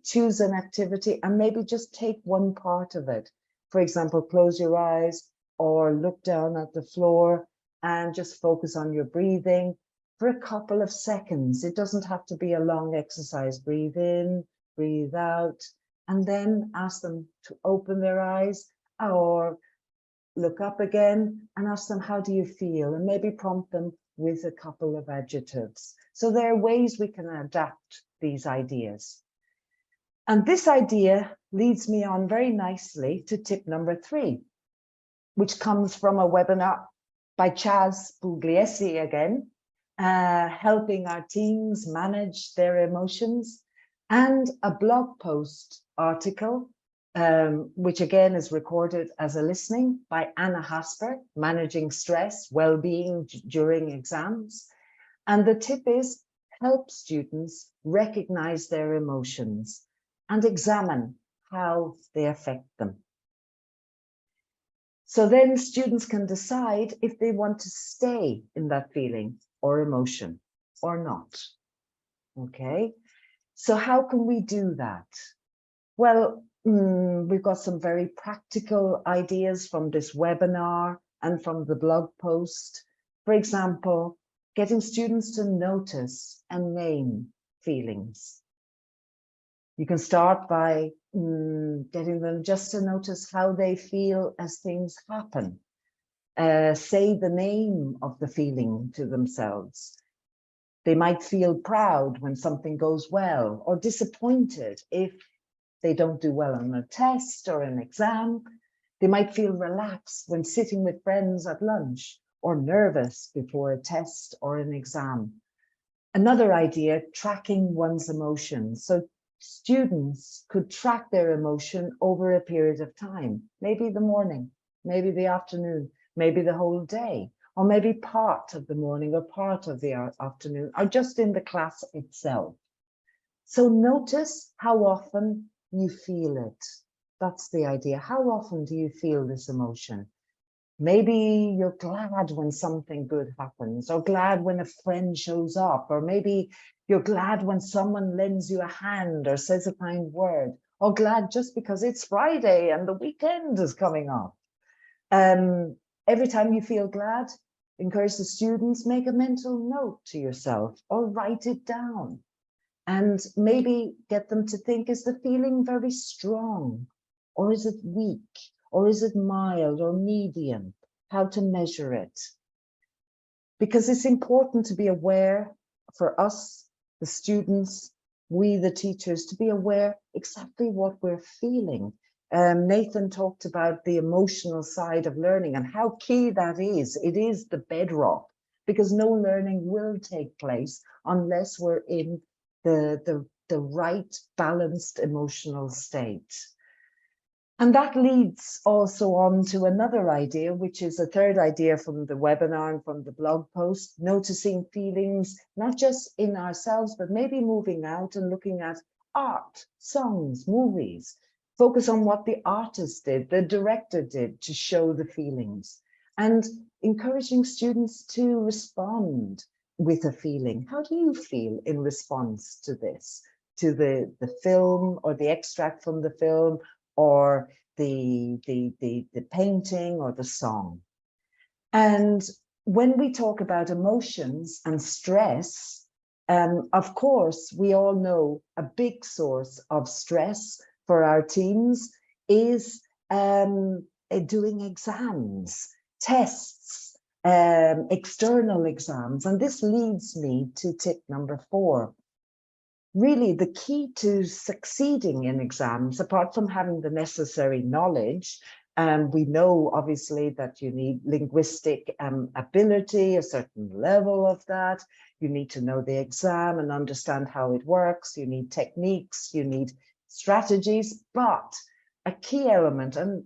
choose an activity and maybe just take one part of it. For example, close your eyes or look down at the floor and just focus on your breathing for a couple of seconds. It doesn't have to be a long exercise. Breathe in, breathe out, and then ask them to open their eyes or look up again and ask them, how do you feel? And maybe prompt them with a couple of adjectives. So there are ways we can adapt these ideas. And this idea leads me on very nicely to tip number 3, which comes from a webinar by Chaz Pugliese again, helping our teams manage their emotions, and a blog post article, which again is recorded as a listening by Anna Hasper, Managing Stress, Wellbeing During Exams. And the tip is, help students recognize their emotions and examine how they affect them. So then students can decide if they want to stay in that feeling or emotion or not. Okay, so how can we do that? Well, we've got some very practical ideas from this webinar and from the blog post. For example, getting students to notice and name feelings. You can start by getting them just to notice how they feel as things happen. Say the name of the feeling to themselves. They might feel proud when something goes well, or disappointed if they don't do well on a test or an exam. They might feel relaxed when sitting with friends at lunch, or nervous before a test or an exam. Another idea, tracking one's emotions. So students could track their emotion over a period of time, maybe the morning, maybe the afternoon, maybe the whole day, or maybe part of the morning or part of the afternoon, or just in the class itself. So notice how often you feel it. That's the idea. How often do you feel this emotion? Maybe you're glad when something good happens, or glad when a friend shows up, or maybe you're glad when someone lends you a hand or says a kind word, or glad just because it's Friday and the weekend is coming up. Every time you feel glad, encourage the students, make a mental note to yourself or write it down. And maybe get them to think, is the feeling very strong? Or is it weak? Or is it mild or medium? How to measure it? Because it's important to be aware for us, the students, we, the teachers, to be aware exactly what we're feeling. Nathan talked about the emotional side of learning and how key that is. It is the bedrock, because no learning will take place unless we're in the right balanced emotional state. And that leads also on to another idea, which is a third idea from the webinar and from the blog post, noticing feelings, not just in ourselves, but maybe moving out and looking at art, songs, movies. Focus on what the artist did, the director did to show the feelings, and encouraging students to respond with a feeling. How do you feel in response to this, to the film or the extract from the film, or the painting or the song? And when we talk about emotions and stress, of course, we all know a big source of stress for our teens is doing exams, tests, external exams. And this leads me to tip number 4. Really, the key to succeeding in exams, apart from having the necessary knowledge, we know obviously that you need linguistic ability, a certain level of that. You need to know the exam and understand how it works. You need techniques, you need strategies, but a key element, and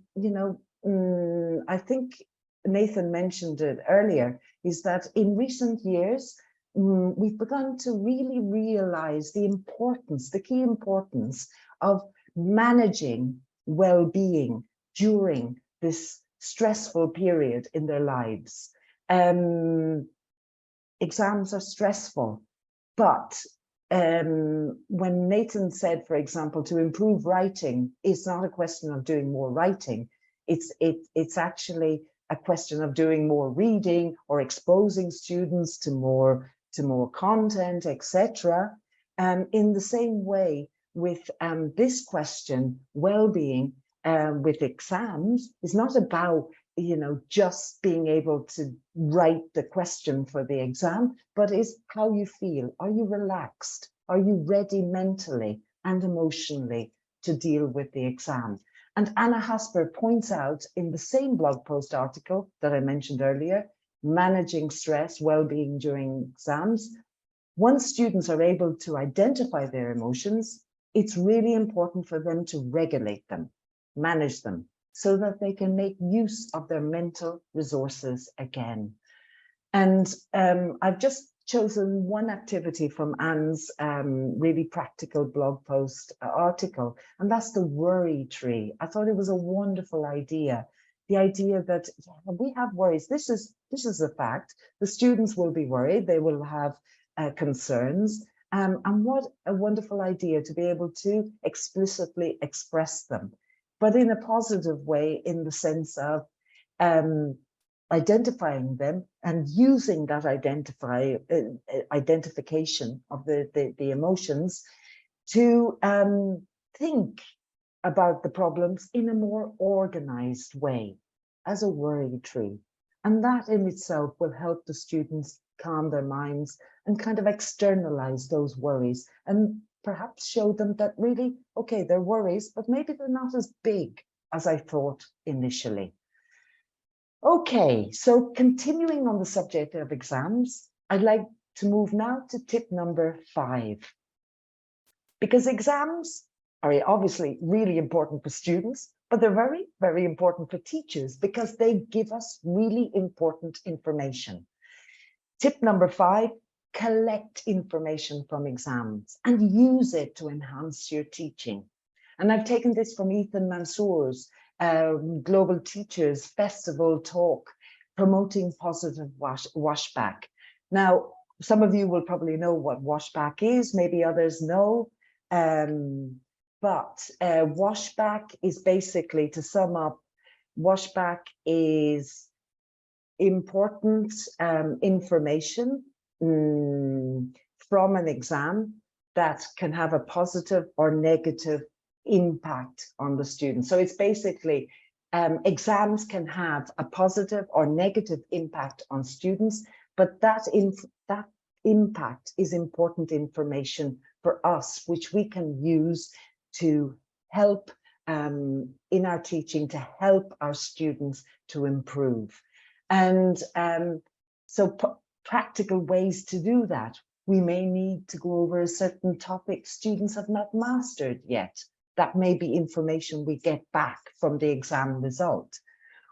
I think Nathan mentioned it earlier, is that in recent years, we've begun to really realize the importance, the key importance of managing well-being during this stressful period in their lives. Exams are stressful, but when Nathan said, for example, to improve writing, it's not a question of doing more writing. It's actually a question of doing more reading or exposing students to more content, etc. In the same way with this question, well-being with exams is not about just being able to write the question for the exam, but is how you feel. Are you relaxed? Are you ready mentally and emotionally to deal with the exam? And Anna Hasper points out in the same blog post article that I mentioned earlier, managing stress, well-being during exams. Once students are able to identify their emotions, it's really important for them to regulate them, manage them, so that they can make use of their mental resources again. And I've just chosen one activity from Anne's really practical blog post article, and that's the worry tree. I thought it was a wonderful idea. The idea that we have worries. This is a fact. The students will be worried. They will have concerns. And what a wonderful idea to be able to explicitly express them, but in a positive way, in the sense of identifying them and using that identification of the emotions to think about the problems in a more organized way, as a worry tree. And that in itself will help the students calm their minds and kind of externalize those worries and perhaps show them that really, okay, they're worries, but maybe they're not as big as I thought initially. Okay, so continuing on the subject of exams, I'd like to move now to tip number 5. Because exams are obviously really important for students, but they're very, very important for teachers because they give us really important information. Tip number 5, collect information from exams and use it to enhance your teaching. And I've taken this from Ethan Mansour's Global Teachers Festival talk, promoting positive washback. Now, some of you will probably know what washback is, maybe others know. But washback is basically, to sum up, washback is important information from an exam that can have a positive or negative impact on the student. So it's basically exams can have a positive or negative impact on students, but that impact is important information for us, which we can use to help in our teaching, to help our students to improve. And so practical ways to do that. We may need to go over a certain topic students have not mastered yet. That may be information we get back from the exam result.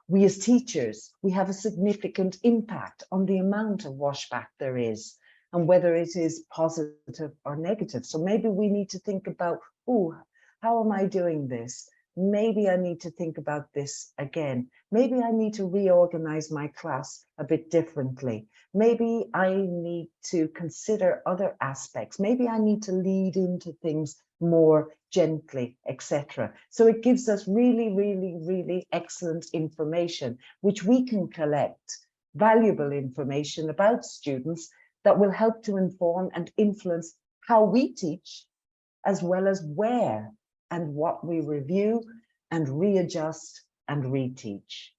We as teachers, we have a significant impact on the amount of washback there is and whether it is positive or negative. So maybe we need to think about, oh, how am I doing this? Maybe I need to think about this again. Maybe I need to reorganize my class a bit differently. Maybe I need to consider other aspects. Maybe I need to lead into things more gently, etc. So it gives us really, really, really excellent information, which we can collect, valuable information about students that will help to inform and influence how we teach, as well as where and what we review and readjust and reteach.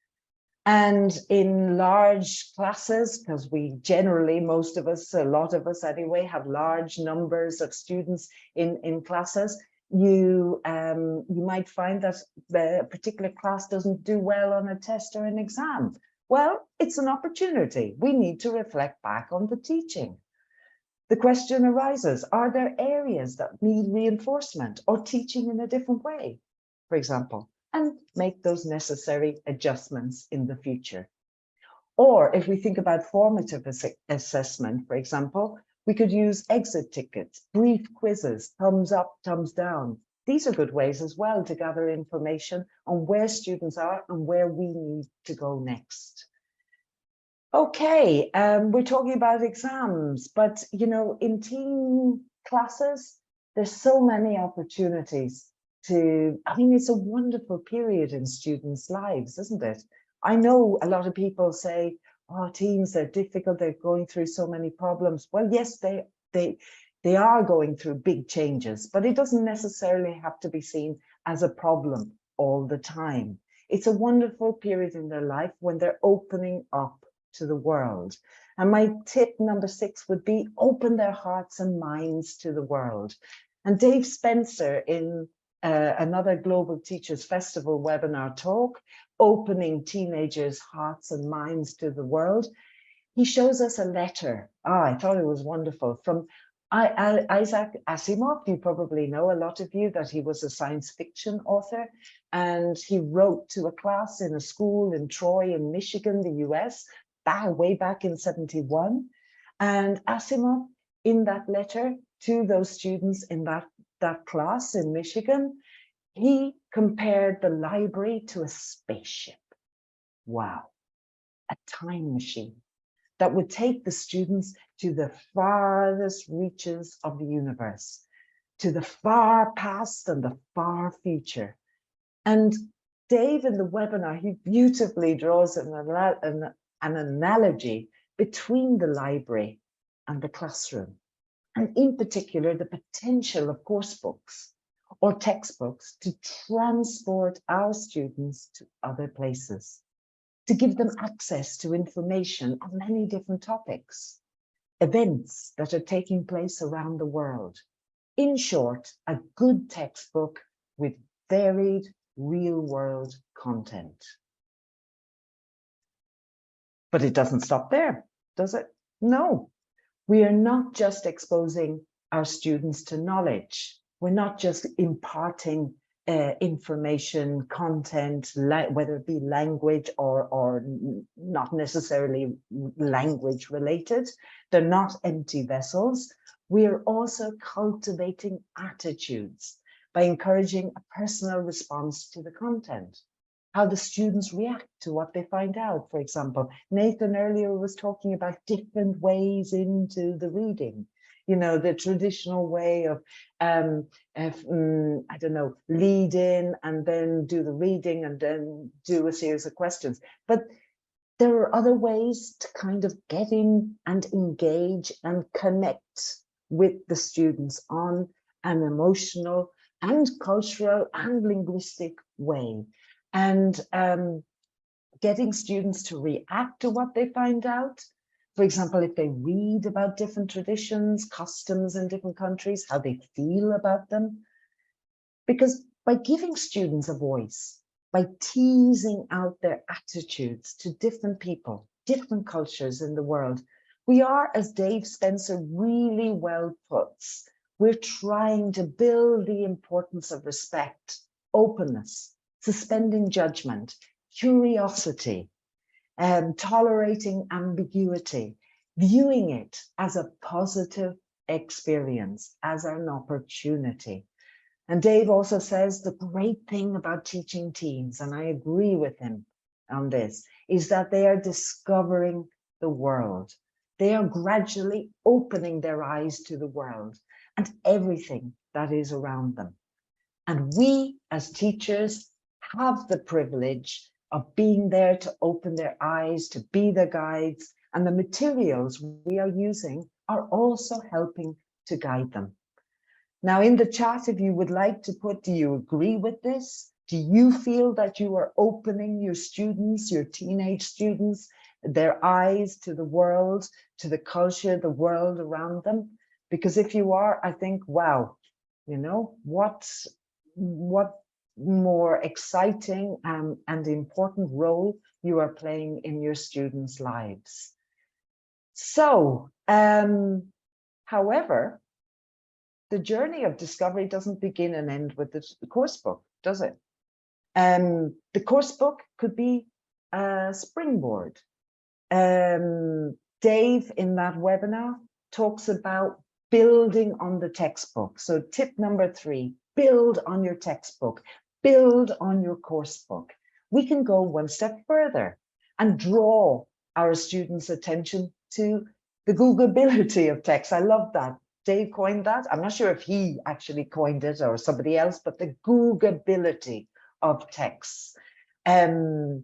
And in large classes, because we generally, most of us, a lot of us anyway, have large numbers of students in classes, you might find that the particular class doesn't do well on a test or an exam. Well, it's an opportunity. We need to reflect back on the teaching. The question arises, are there areas that need reinforcement or teaching in a different way, for example, and make those necessary adjustments in the future? Or if we think about formative assessment, for example, we could use exit tickets, brief quizzes, thumbs up, thumbs down. These are good ways as well to gather information on where students are and where we need to go next. Okay, we're talking about exams, but you know, in team classes, there's so many opportunities to, I mean, it's a wonderful period in students' lives, isn't it? I know a lot of people say, oh, teams, they're difficult, they're going through so many problems. Well, yes, they are going through big changes, but it doesn't necessarily have to be seen as a problem all the time. It's a wonderful period in their life when they're opening up to the world. And my tip number 6 would be open their hearts and minds to the world. And Dave Spencer, in another Global Teachers Festival webinar talk, opening teenagers' hearts and minds to the world, he shows us a letter. I thought it was wonderful, from Isaac Asimov. You probably know, a lot of you, that he was a science fiction author, and he wrote to a class in a school in Troy in Michigan, the US, way back in 71. And Asimov, in that letter to those students in that class in Michigan, he compared the library to a spaceship. Wow, a time machine that would take the students to the farthest reaches of the universe, to the far past and the far future. And Dave, in the webinar, he beautifully draws an an analogy between the library and the classroom, and in particular, the potential of course books or textbooks to transport our students to other places, to give them access to information on many different topics, events that are taking place around the world. In short, a good textbook with varied real-world content. But it doesn't stop there, does it? No, we are not just exposing our students to knowledge. We're not just imparting information, content, whether it be language or not necessarily language related. They're not empty vessels. We are also cultivating attitudes by encouraging a personal response to the content, how the students react to what they find out. For example, Nathan earlier was talking about different ways into the reading. You know, the traditional way of, I don't know, lead in and then do the reading and then do a series of questions. But there are other ways to kind of get in and engage and connect with the students on an emotional and cultural and linguistic way. And getting students to react to what they find out. For example, if they read about different traditions, customs in different countries, how they feel about them. Because by giving students a voice, by teasing out their attitudes to different people, different cultures in the world, we are, as Dave Spencer really well puts, we're trying to build the importance of respect, openness, suspending judgment, curiosity, tolerating ambiguity, viewing it as a positive experience, as an opportunity. And Dave also says the great thing about teaching teens, and I agree with him on this, is that they are discovering the world. They are gradually opening their eyes to the world and everything that is around them. And we as teachers have the privilege of being there to open their eyes, to be their guides, and the materials we are using are also helping to guide them. Now in the chat, if you would like to put, do you agree with this? Do you feel that you are opening your students, your teenage students, their eyes to the world, to the culture, the world around them? Because if you are, I think, wow, you know, what more exciting and important role you are playing in your students' lives. So, however, the journey of discovery doesn't begin and end with the course book, does it? The course book could be a springboard. Dave, in that webinar, talks about building on the textbook. So tip number 3, build on your textbook, build on your course book. We can go one step further and draw our students' attention to the Googleability of text. I love that. Dave coined that. I'm not sure if he actually coined it or somebody else, but the Googleability of texts. Get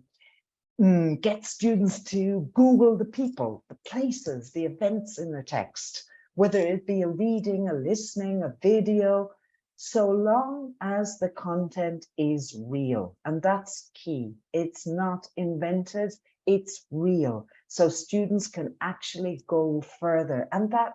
students to Google the people, the places, the events in the text, whether it be a reading, a listening, a video, so long as the content is real. And that's key. It's not invented, it's real. So students can actually go further. And that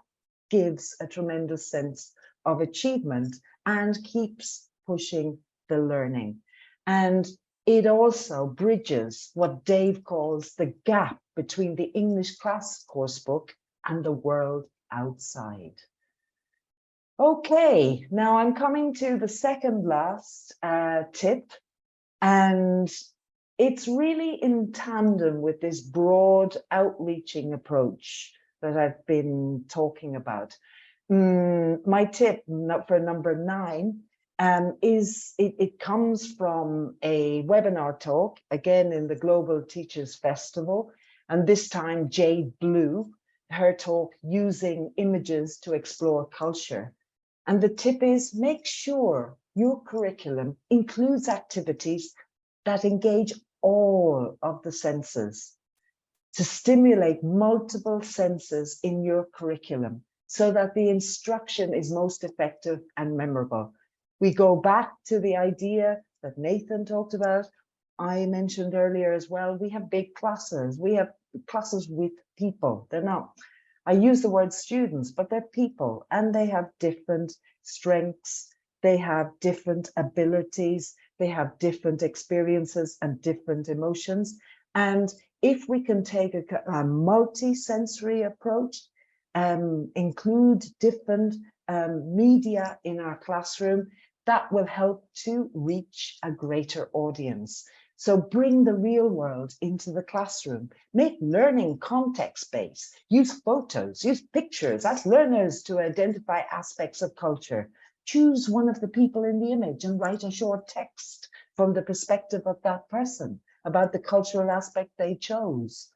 gives a tremendous sense of achievement and keeps pushing the learning. And it also bridges what Dave calls the gap between the English class coursebook and the world outside. Okay, now I'm coming to the second last tip, and it's really in tandem with this broad outreaching approach that I've been talking about. My tip for number 9 is it comes from a webinar talk, again in the Global Teachers Festival, and this time Jade Blue, her talk using images to explore culture. And the tip is make sure your curriculum includes activities that engage all of the senses to stimulate multiple senses in your curriculum so that the instruction is most effective and memorable. We go back to the idea that Nathan talked about, I mentioned earlier as well. We have big classes. We have classes with people. They're not, I use the word students, but they're people, and they have different strengths. They have different abilities. They have different experiences and different emotions. And if we can take a multi-sensory approach, include different media in our classroom, that will help to reach a greater audience. So bring the real world into the classroom, make learning context-based, use photos, use pictures, ask learners to identify aspects of culture, choose one of the people in the image and write a short text from the perspective of that person about the cultural aspect they chose.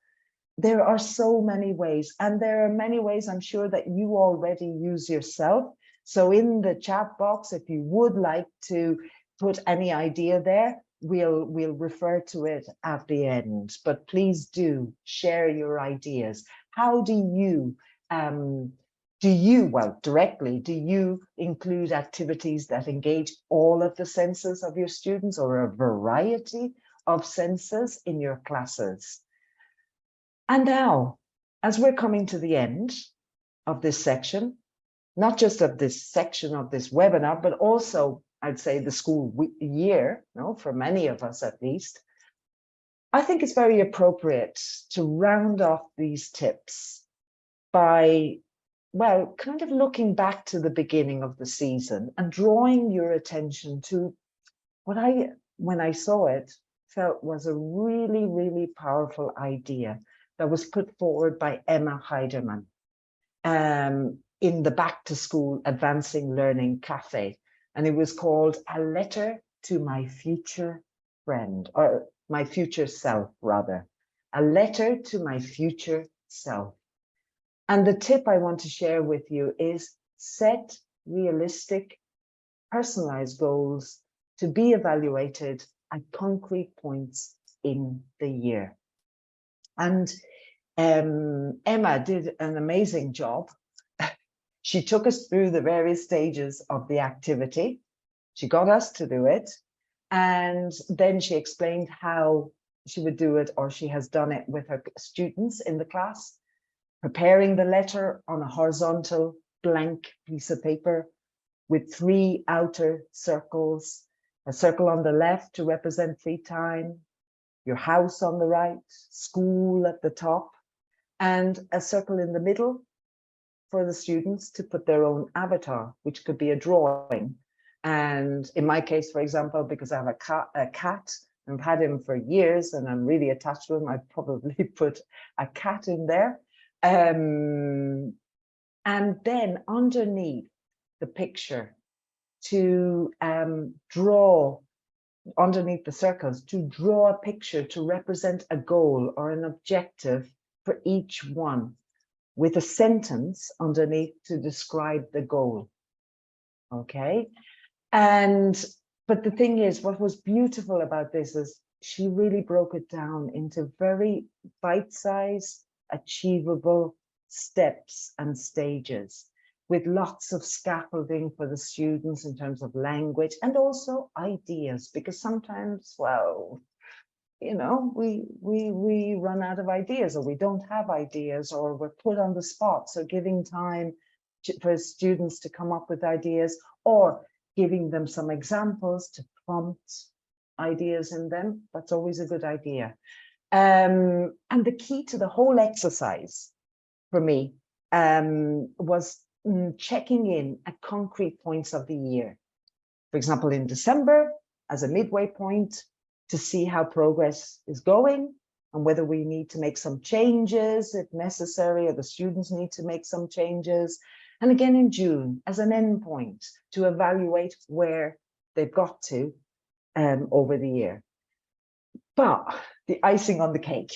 There are so many ways, and there are many ways I'm sure that you already use yourself. So in the chat box, if you would like to put any idea there, we'll refer to it at the end. But please do share your ideas. How do you, well, directly, do you include activities that engage all of the senses of your students or a variety of senses in your classes? And now, as we're coming to the end of this section, not just of this section of this webinar, but also, I'd say, the school year, for many of us at least, I think it's very appropriate to round off these tips by, well, kind of looking back to the beginning of the season and drawing your attention to what when I saw it, felt was a really, really powerful idea that was put forward by Emma Heiderman in the Back to School Advancing Learning Cafe. And it was called A Letter to My Future Friend, or my future self, rather. A letter to my future self. And the tip I want to share with you is set realistic, personalized goals to be evaluated at concrete points in the year. And Emma did an amazing job. She took us through the various stages of the activity. She got us to do it. And then she explained how she would do it, or she has done it with her students in the class, preparing the letter on a horizontal blank piece of paper with 3 outer circles, a circle on the left to represent free time, your house on the right, school at the top, and a circle in the middle for the students to put their own avatar, which could be a drawing. And in my case, for example, because I have a cat, I've had him for years and I'm really attached to him, I'd probably put a cat in there. And then underneath the picture to draw, underneath the circles, to draw a picture to represent a goal or an objective for each one, with a sentence underneath to describe the goal. Okay. But the thing is, what was beautiful about this is she really broke it down into very bite-sized, achievable steps and stages, with lots of scaffolding for the students in terms of language and also ideas, because sometimes, well, you know, we run out of ideas, or we don't have ideas, or we're put on the spot. So giving time for students to come up with ideas, or giving them some examples to prompt ideas in them, that's always a good idea. And the key to the whole exercise for me was checking in at concrete points of the year. For example, in December, as a midway point, to see how progress is going and whether we need to make some changes if necessary, or the students need to make some changes. And again in June, as an end point, to evaluate where they've got to over the year. But the icing on the cake,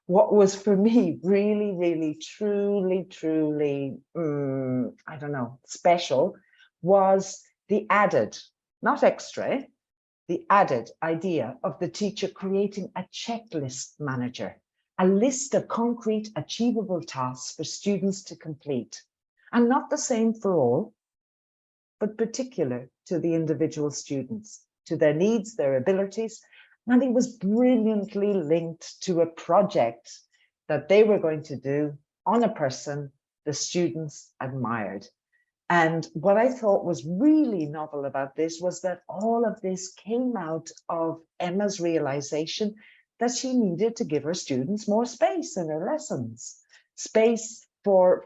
what was for me really, really, truly, I don't know, special, was the added, not extra, the added idea of the teacher creating a checklist manager, a list of concrete achievable tasks for students to complete, and not the same for all, but particular to the individual students, to their needs, their abilities. And it was brilliantly linked to a project that they were going to do on a person the students admired. And what I thought was really novel about this was that all of this came out of Emma's realization that she needed to give her students more space in her lessons, space for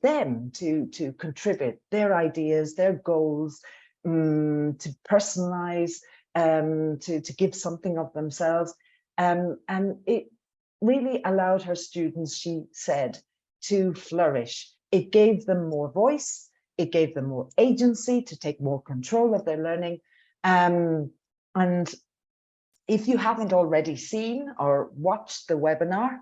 them to contribute their ideas, their goals, to personalize, to give something of themselves. And it really allowed her students, she said, to flourish. It gave them more voice. It gave them more agency to take more control of their learning. And if you haven't already seen or watched the webinar,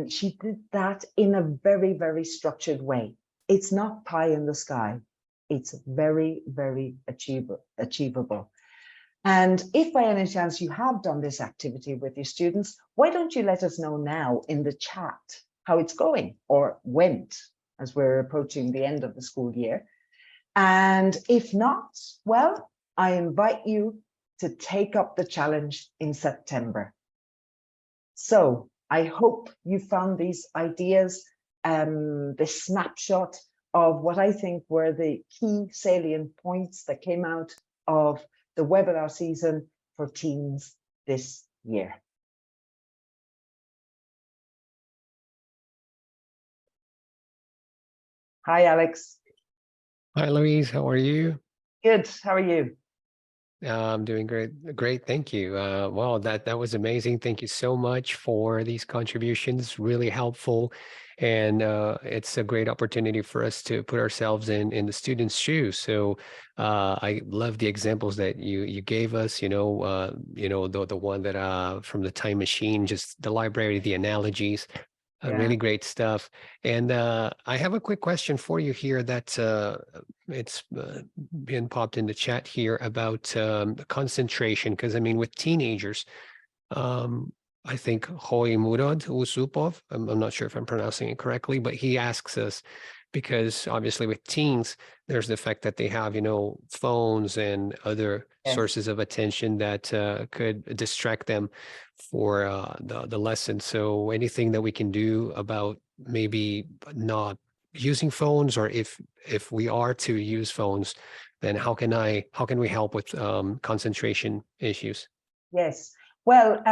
she did that in a very, very structured way. It's not pie in the sky. It's very, very achievable. And if by any chance you have done this activity with your students, why don't you let us know now in the chat how it's going or went, as we're approaching the end of the school year. And if not, well, I invite you to take up the challenge in September. So I hope you found these ideas, this snapshot of what I think were the key salient points that came out of the webinar season for teens this year. Hi, Alex. Hi, Louise. How are you? Good. How are you? I'm doing great. Thank you. Wow, that was amazing. Thank you so much for these contributions. Really helpful, and it's a great opportunity for us to put ourselves in the students' shoes. So I love the examples that you gave us. The one that from the time machine, just the library, the analogies. Really great stuff. And I have a quick question for you here that it's been popped in the chat here about concentration. Because I mean, with teenagers, I think Hoy Murad Usupov, I'm not sure if I'm pronouncing it correctly, but he asks us, because obviously with teens, there's the fact that they have, phones and other sources of attention that could distract them for the lesson. So anything that we can do about maybe not using phones, or if we are to use phones, then how can we help with concentration issues? Yes. Well,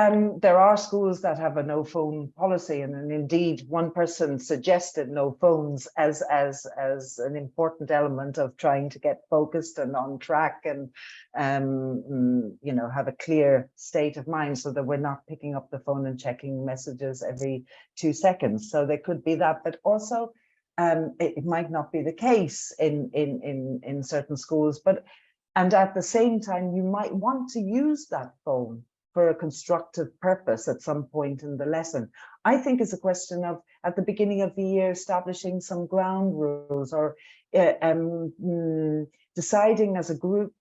there are schools that have a no phone policy, and indeed one person suggested no phones as an important element of trying to get focused and on track, and have a clear state of mind so that we're not picking up the phone and checking messages every 2 seconds. So there could be that, but also it might not be the case in certain schools, and at the same time, you might want to use that phone for a constructive purpose at some point in the lesson. I think it's a question of, at the beginning of the year, establishing some ground rules, or deciding as a group,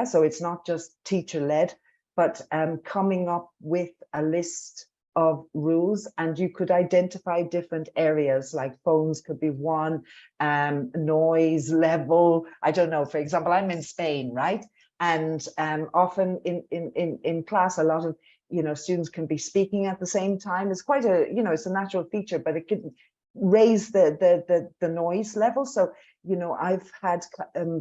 so it's not just teacher-led, but coming up with a list of rules, and you could identify different areas, like phones could be one, noise level. I don't know, for example, I'm in Spain, right? And often in class, a lot of students can be speaking at the same time. It's quite a it's a natural feature, but it can raise the noise level. So I've had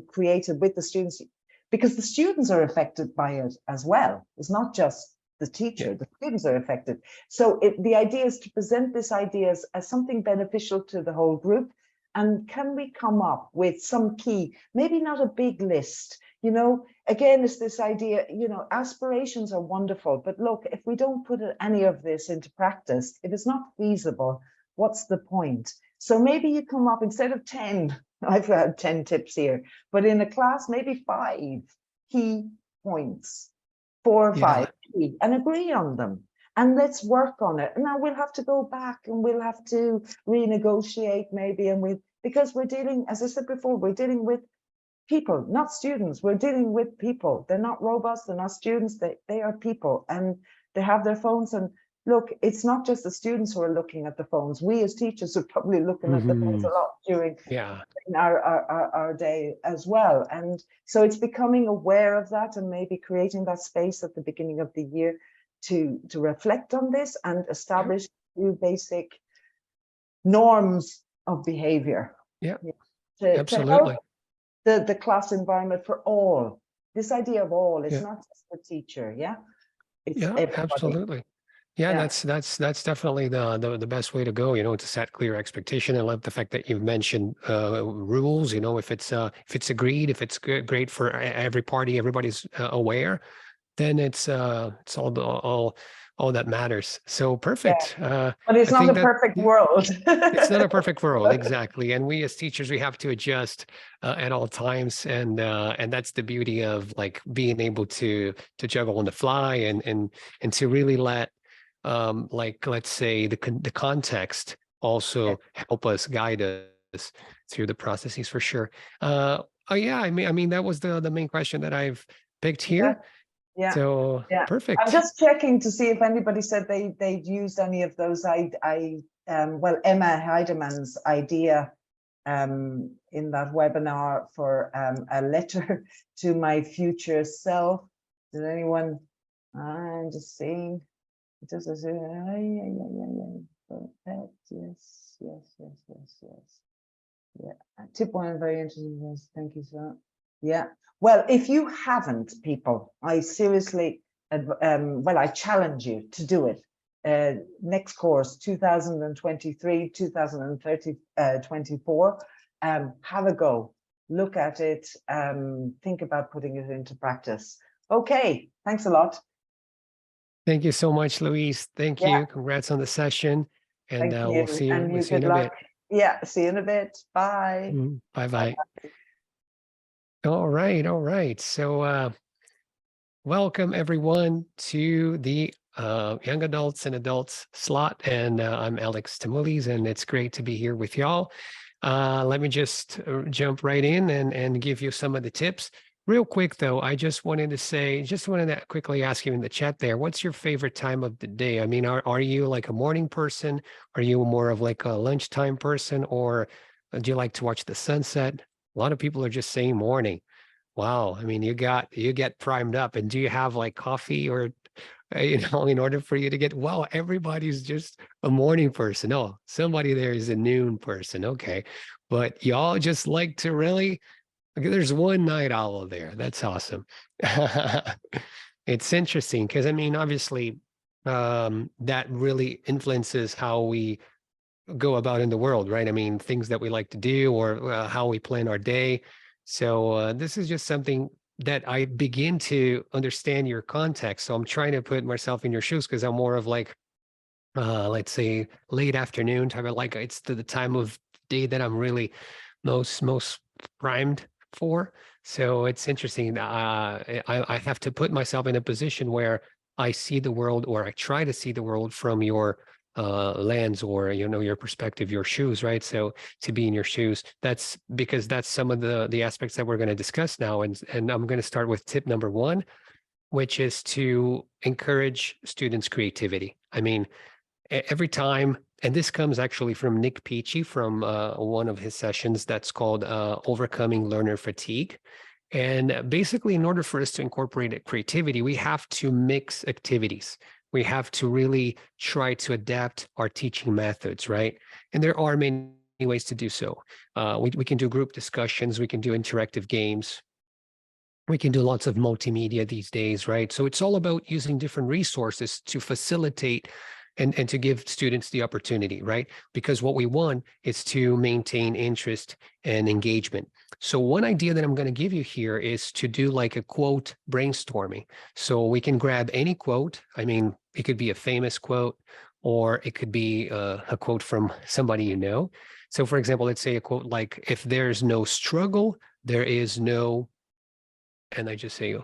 created with the students, because the students are affected by it as well. It's not just the teacher, the students are affected. So the idea is to present this idea as something beneficial to the whole group. And can we come up with some key, maybe not a big list, again, it's this idea, aspirations are wonderful, but look, if we don't put any of this into practice, if it's not feasible, what's the point? So maybe you come up, instead of 10, I've had 10 tips here, but in a class, maybe 5 key points, 4 or 5 key, and agree on them. And let's work on it. And now we'll have to go back and we'll have to renegotiate maybe, because we're dealing, as I said before, we're dealing with people, not students. We're dealing with people. They're not robots, they're not students, they are people, and they have their phones, and look, it's not just the students who are looking at the phones. We as teachers are probably looking at the phones a lot during Yeah. our day as well. And so it's becoming aware of that and maybe creating that space at the beginning of the year to reflect on this and establish new basic norms of behavior. Yeah, To absolutely. help the class environment for all. This idea of all, it's Yeah. not just the teacher, yeah? It's Yeah, everybody. absolutely. Yeah, Yeah. that's definitely the best way to go, you know, to set clear expectation. I love the fact that you've mentioned rules, you know, if it's agreed, if it's great for every party, everybody's aware, then it's all that matters. So perfect. But it's I not think a that perfect world. it's not a perfect world, exactly. And we as teachers, we have to adjust at all times, and that's the beauty of like being able to juggle on the fly and to really let like let's say the context also help us guide us through the processes for sure. Oh yeah, I mean that was the main question that I've picked Yeah, here. yeah, So yeah. I'm perfect. just checking to see if anybody said they'd used any of those. Well, Emma Heidemann's idea in that webinar for a letter to my future self. Did anyone? I'm just seeing. It does say, yes, yes, yes, yes, yes. Yeah. Tip one, very interesting. Yes, thank you, sir. Yeah. Well, if you haven't, people, I seriously, well, I challenge you to do it. Next course, 2023, 2030, 24. Have a go. Look at it. Think about putting it into practice. Okay. Thanks a lot. Thank you so much, Louise. Thank Yeah. you. Congrats on the session. And Thank we'll you. see you. And We'll you, see you good in a luck. bit. Yeah. See you in a bit. Bye. Bye bye. All right. All right. So welcome everyone to the young adults and adults slot. And I'm Alex Tamulis, and it's great to be here with y'all. Let me just jump right in and give you some of the tips. Real quick, though, I just wanted to quickly ask you in the chat there, what's your favorite time of the day? I mean, are you like a morning person? Are you more of like a lunchtime person? Or do you like to watch the sunset? A lot of people are just saying morning. Wow. I mean, you get primed up. And do you have like coffee or, you know, in order for you to get, wow, everybody's just a morning person. Oh, somebody there is a noon person. Okay. But y'all just like to really, okay, there's one night owl there. That's awesome. It's interesting because I mean, obviously, that really influences how we go about in the world, right? I mean, things that we like to do or how we plan our day. So this is just something that I begin to understand your context. So I'm trying to put myself in your shoes because I'm more of like, let's say late afternoon type of like it's the time of day that I'm really most primed for. So it's interesting. I have to put myself in a position where I see the world or I try to see the world from your lens or you know your perspective, your shoes, right? So to be in your shoes, that's because that's some of the aspects that we're going to discuss now. And I'm going to start with tip number one, which is to encourage students' creativity. I mean, every time, and this comes actually from Nick Peachy from one of his sessions that's called Overcoming Learner Fatigue. And basically, in order for us to incorporate creativity, we have to mix activities. We have to really try to adapt our teaching methods, right? And there are many ways to do so. We can do group discussions, we can do interactive games, we can do lots of multimedia these days, right? So it's all about using different resources to facilitate and to give students the opportunity, right? Because what we want is to maintain interest and engagement. So one idea that I'm going to give you here is to do like a quote brainstorming. So we can grab any quote. I mean, it could be a famous quote, or it could be a quote from somebody you know. So for example, let's say a quote like, if there's no struggle, there is no, and I just say,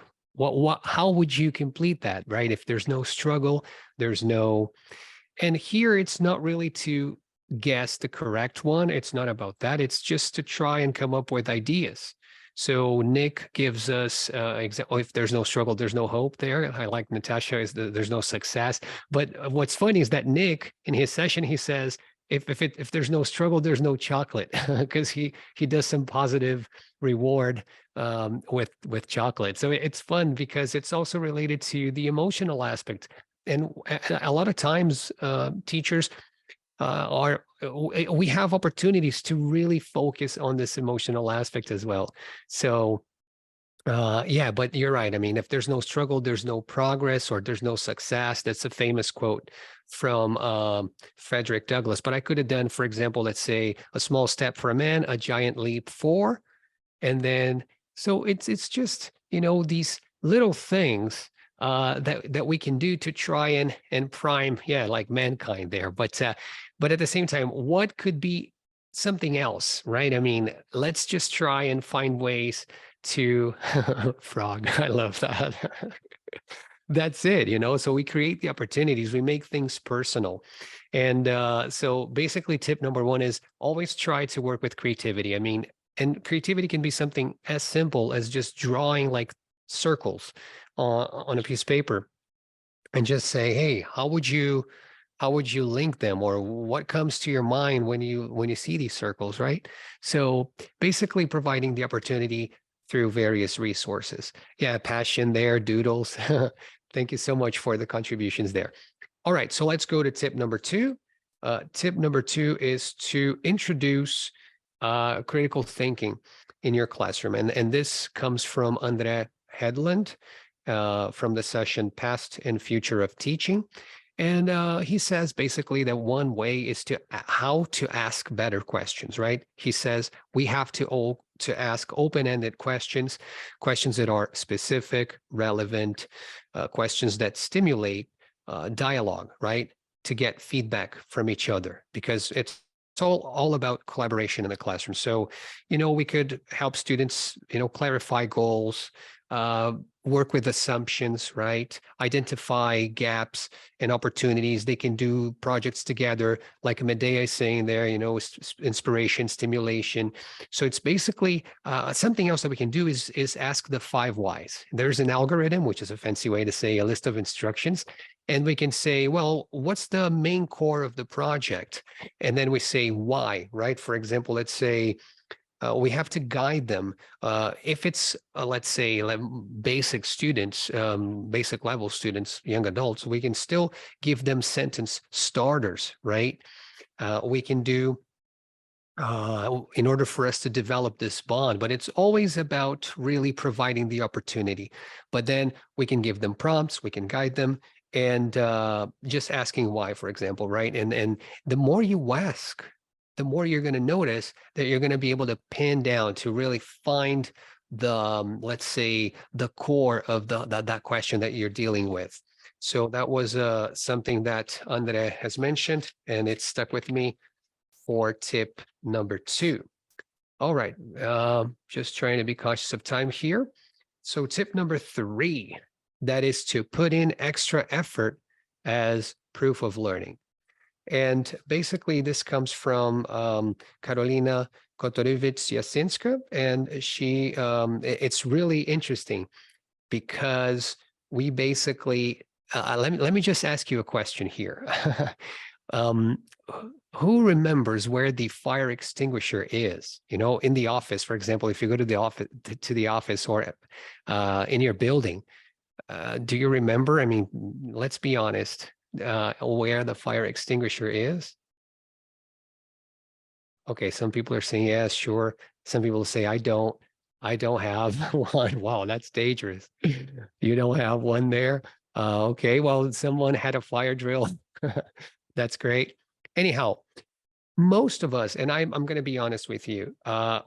how would you complete that, right? If there's no struggle, there's no, and here it's not really to guess the correct one. It's not about that. It's just to try and come up with ideas. So Nick gives us example, if there's no struggle, there's no hope there. I like Natasha, is there's no success. But what's funny is that Nick, in his session, he says, if there's no struggle, there's no chocolate, because he does some positive reward with chocolate. So it's fun because it's also related to the emotional aspect. And a lot of times teachers we have opportunities to really focus on this emotional aspect as well. So yeah, but you're right. I mean, if there's no struggle, there's no progress, or there's no success. That's a famous quote from Frederick Douglass. But I could have done, for example, let's say a small step for a man, a giant leap for, and then so it's just, you know, these little things that we can do to try and prime, yeah, like mankind there. But at the same time, what could be something else, right? I mean, let's just try and find ways to frog. I love that. That's it, you know. So we create the opportunities, we make things personal. And so basically tip number one is always try to work with creativity. I mean, and creativity can be something as simple as just drawing like circles on a piece of paper and just say, hey, how would you link them, or what comes to your mind when you see these circles, right? So basically providing the opportunity through various resources. Yeah, passion there, doodles. Thank you so much for the contributions there. All right, so let's go to tip number two. Tip number two is to introduce critical thinking in your classroom. And this comes from Andre Hedlund from the session Past and Future of Teaching. And he says basically that one way is how to ask better questions, right? He says we have to ask open-ended questions that are specific, relevant, questions that stimulate dialogue, right? To get feedback from each other, because it's all about collaboration in the classroom. So, you know, we could help students, you know, clarify goals, work with assumptions, right? Identify gaps and opportunities. They can do projects together, like Medea is saying there, you know, inspiration, stimulation. So it's basically something else that we can do is ask the 5 whys. There's an algorithm, which is a fancy way to say a list of instructions. And we can say, well, what's the main core of the project? And then we say why, right? For example, let's say, we have to guide them. If it's, let's say, basic students, basic level students, young adults, we can still give them sentence starters, right? We can do, in order for us to develop this bond, but it's always about really providing the opportunity. But then we can give them prompts, we can guide them, and just asking why, for example, right? And the more you ask, the more you're going to notice that you're going to be able to pin down to really find the, let's say, the core of that question that you're dealing with. So that was something that Andre has mentioned, and it stuck with me for tip number 2. All right, just trying to be cautious of time here. So tip number 3, that is to put in extra effort as proof of learning. And basically, this comes from Karolina Kotorowicz-Jasinska, and she, it's really interesting because we basically, let me just ask you a question here. Who remembers where the fire extinguisher is? You know, in the office, for example, if you go to the office or in your building, do you remember? I mean, let's be honest. Where the fire extinguisher is? Okay, some people are saying yes, sure. Some people say I don't have one. Wow, that's dangerous. You don't have one there? Okay, well, someone had a fire drill. That's great. Anyhow, most of us, and I'm going to be honest with you,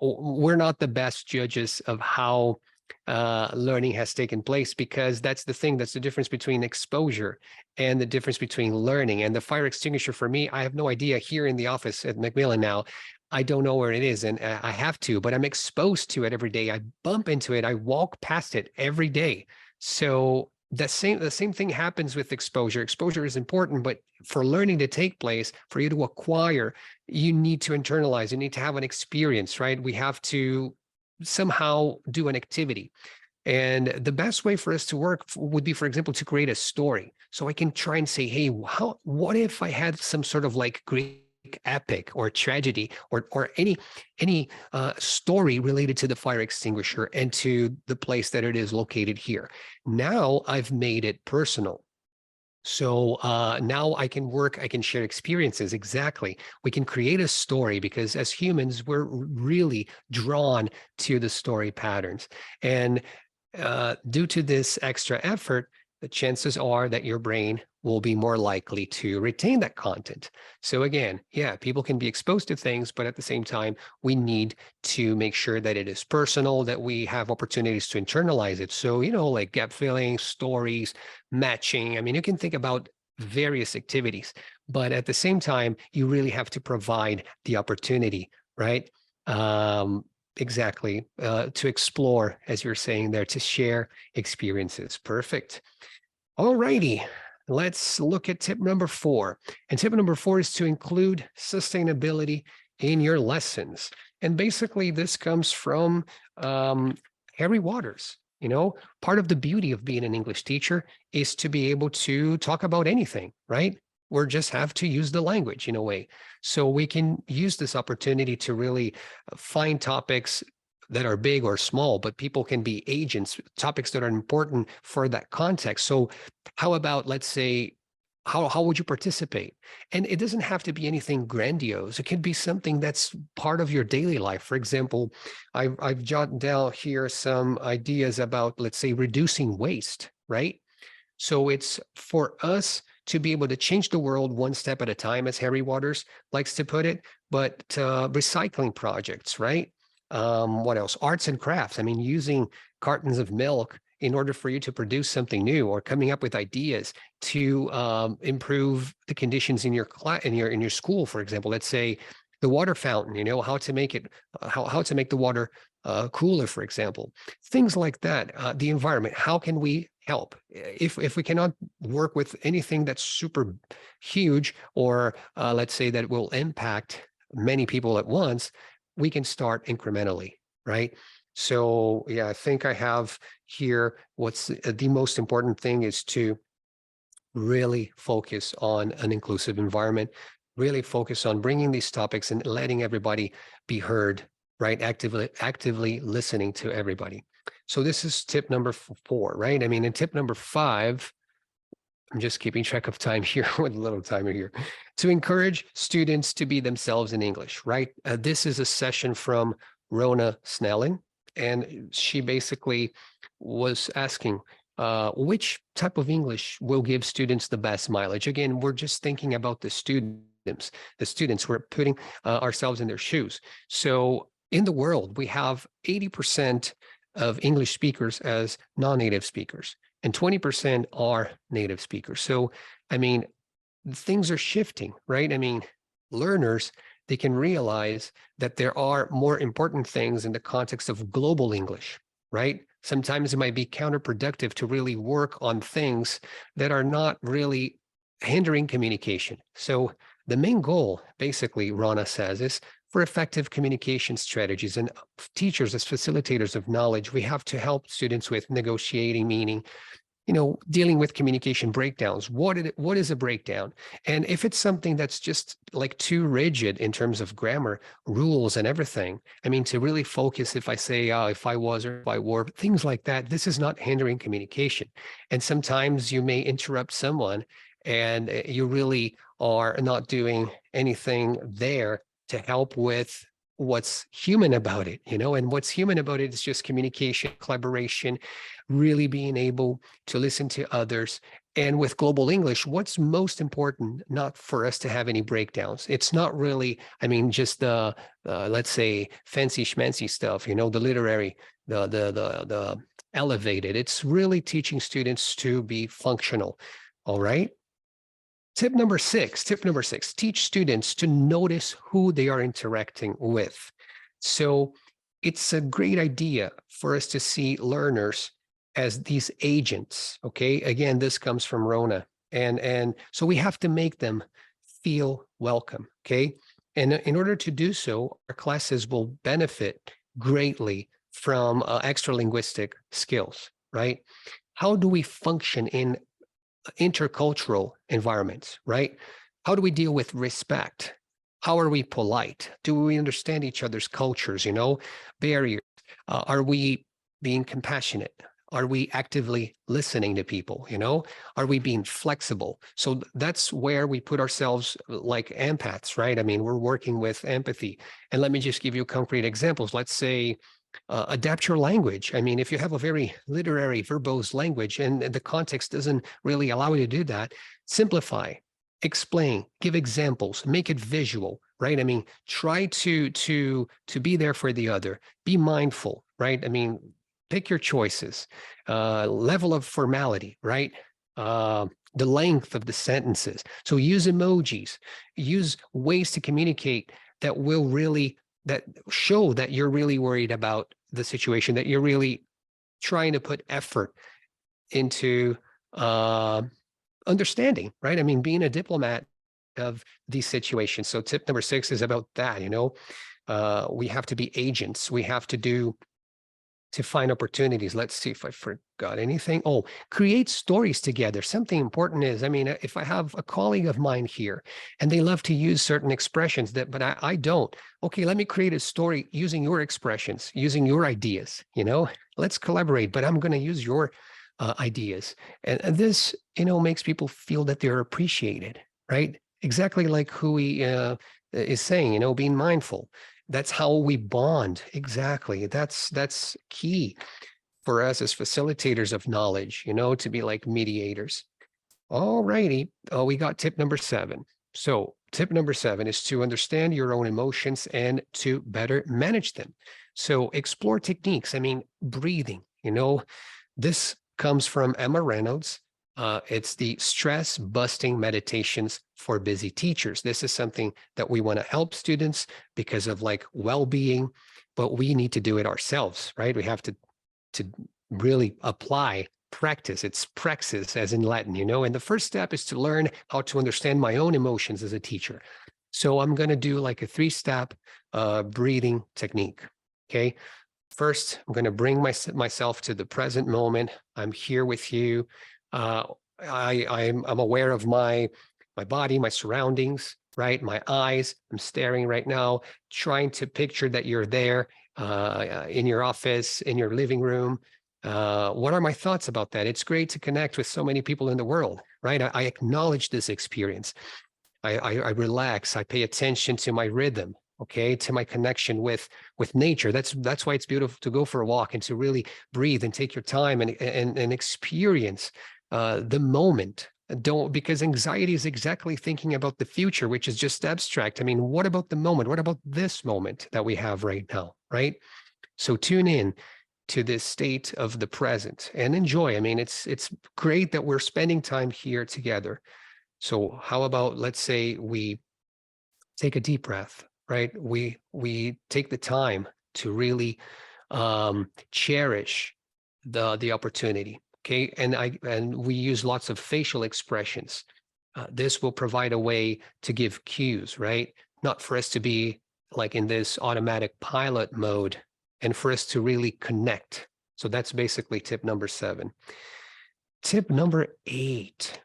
we're not the best judges of how learning has taken place, because that's the thing, that's the difference between exposure and the difference between learning. And the fire extinguisher, for me, I have no idea. Here in the office at Macmillan now, I don't know where it is, and I have to, but I'm exposed to it every day. I bump into it, I walk past it every day. So the same thing happens with exposure. Exposure is important, but for learning to take place, for you to acquire, you need to internalize, you need to have an experience, right? We have to somehow do an activity. And the best way for us to work would be, for example, to create a story. So I can try and say, hey, what if I had some sort of like Greek epic or tragedy or any story related to the fire extinguisher and to the place that it is located here. Now I've made it personal. So now I can share experiences. Exactly. We can create a story because as humans, we're really drawn to the story patterns. And due to this extra effort, the chances are that your brain will be more likely to retain that content. So again, yeah, people can be exposed to things, but at the same time, we need to make sure that it is personal, that we have opportunities to internalize it. So, like gap filling, stories, matching. I mean, you can think about various activities, but at the same time, you really have to provide the opportunity, right? Exactly. To explore, as you're saying there, to share experiences. Perfect. All righty. Let's look at tip number 4. And tip number 4 is to include sustainability in your lessons. And basically, this comes from Harry Waters. Part of the beauty of being an English teacher is to be able to talk about anything, right? Or just have to use the language in a way. So we can use this opportunity to really find topics that are big or small, but people can be agents, topics that are important for that context. So how about, let's say, how would you participate? And it doesn't have to be anything grandiose. It can be something that's part of your daily life. For example, I've jotted down here some ideas about, let's say, reducing waste, right? So it's for us to be able to change the world one step at a time, as Harry Waters likes to put it, but recycling projects, right? What else? Arts and crafts. I mean, using cartons of milk in order for you to produce something new, or coming up with ideas to improve the conditions in your class, in your school, for example. Let's say the water fountain, how to make it, how to make the water cooler, for example. Things like that. The environment. How can we help? If we cannot work with anything that's super huge, or let's say that will impact many people at once, we can start incrementally, right? So yeah, I think I have here what's the most important thing is to really focus on an inclusive environment, really focus on bringing these topics and letting everybody be heard, right? Actively listening to everybody. So this is tip number 4, right? I mean, in tip number 5, I'm just keeping track of time here with a little timer here, to encourage students to be themselves in English, right? This is a session from Rona Snelling, and she basically was asking which type of English will give students the best mileage. Again, we're just thinking about the students. We're putting ourselves in their shoes. So in the world, we have 80% of English speakers as non-native speakers, and 20% are native speakers. So, I mean, things are shifting, right? I mean, learners, they can realize that there are more important things in the context of global English, right? Sometimes it might be counterproductive to really work on things that are not really hindering communication. So the main goal, basically, Rana says, is for effective communication strategies, and teachers as facilitators of knowledge, we have to help students with negotiating meaning, dealing with communication breakdowns. What is a breakdown? And if it's something that's just like too rigid in terms of grammar, rules, and everything, I mean, to really focus, if I say, if I was, or if I were, things like that, this is not hindering communication. And sometimes you may interrupt someone and you really are not doing anything there to help with what's human about it, and what's human about it is just communication, collaboration, really being able to listen to others. And with global English, what's most important, not for us to have any breakdowns. It's not really, I mean, just the, let's say, fancy schmancy stuff, the literary, the elevated. It's really teaching students to be functional. All right. Tip number 6, teach students to notice who they are interacting with. So it's a great idea for us to see learners as these agents, okay? Again, this comes from Rona. And so we have to make them feel welcome, okay? And in order to do so, our classes will benefit greatly from extra linguistic skills, right? How do we function in intercultural environments, right? How do we deal with respect? How are we polite? Do we understand each other's cultures, barriers? Are we being compassionate? Are we actively listening to people, Are we being flexible? So that's where we put ourselves like empaths, right? I mean, we're working with empathy. And let me just give you concrete examples. Let's say, adapt your language. I mean, if you have a very literary, verbose language and the context doesn't really allow you to do that, simplify, explain, give examples, make it visual, right? I mean, try to be there for the other, be mindful, right? I mean, pick your choices, level of formality, right? The length of the sentences. So use emojis, use ways to communicate that will really that show that you're really worried about the situation, that you're really trying to put effort into understanding, right? I mean, being a diplomat of these situations. So tip number 6 is about that, we have to be agents. We have to find opportunities. Let's see if I forgot anything. Oh, create stories together. Something important is, I mean, if I have a colleague of mine here and they love to use certain expressions but I don't. Okay, let me create a story using your expressions, using your ideas, let's collaborate, but I'm going to use your ideas. And this, makes people feel that they're appreciated, right? Exactly like Hui is saying, being mindful. That's how we bond. Exactly. That's key for us as facilitators of knowledge, to be like mediators. All righty. Oh, we got tip number 7. So tip number 7 is to understand your own emotions and to better manage them. So explore techniques. I mean, breathing, this comes from Emma Reynolds. It's the stress busting meditations for busy teachers. This is something that we want to help students because of like well-being, but we need to do it ourselves, right? We have to really apply, practice. It's praxis as in Latin, and the first step is to learn how to understand my own emotions as a teacher. So I'm going to do like a 3-step breathing technique. Okay. First, I'm going to bring myself to the present moment. I'm here with you. I'm aware of my body, my surroundings, right? My eyes, I'm staring right now, trying to picture that you're there in your office, in your living room. What are my thoughts about that? It's great to connect with so many people in the world, right? I acknowledge this experience. I relax, I pay attention to my rhythm, okay, to my connection with nature. That's why it's beautiful to go for a walk and to really breathe and take your time and experience the moment. Because anxiety is exactly thinking about the future, which is just abstract. I mean, what about the moment? What about this moment that we have right now, right? So tune in to this state of the present and enjoy. I mean, it's great that we're spending time here together. So how about, let's say we take a deep breath, right? We take the time to really cherish the opportunity. Okay, and we use lots of facial expressions. This will provide a way to give cues, right? Not for us to be like in this automatic pilot mode, and for us to really connect. So that's basically tip number 7. Tip number 8.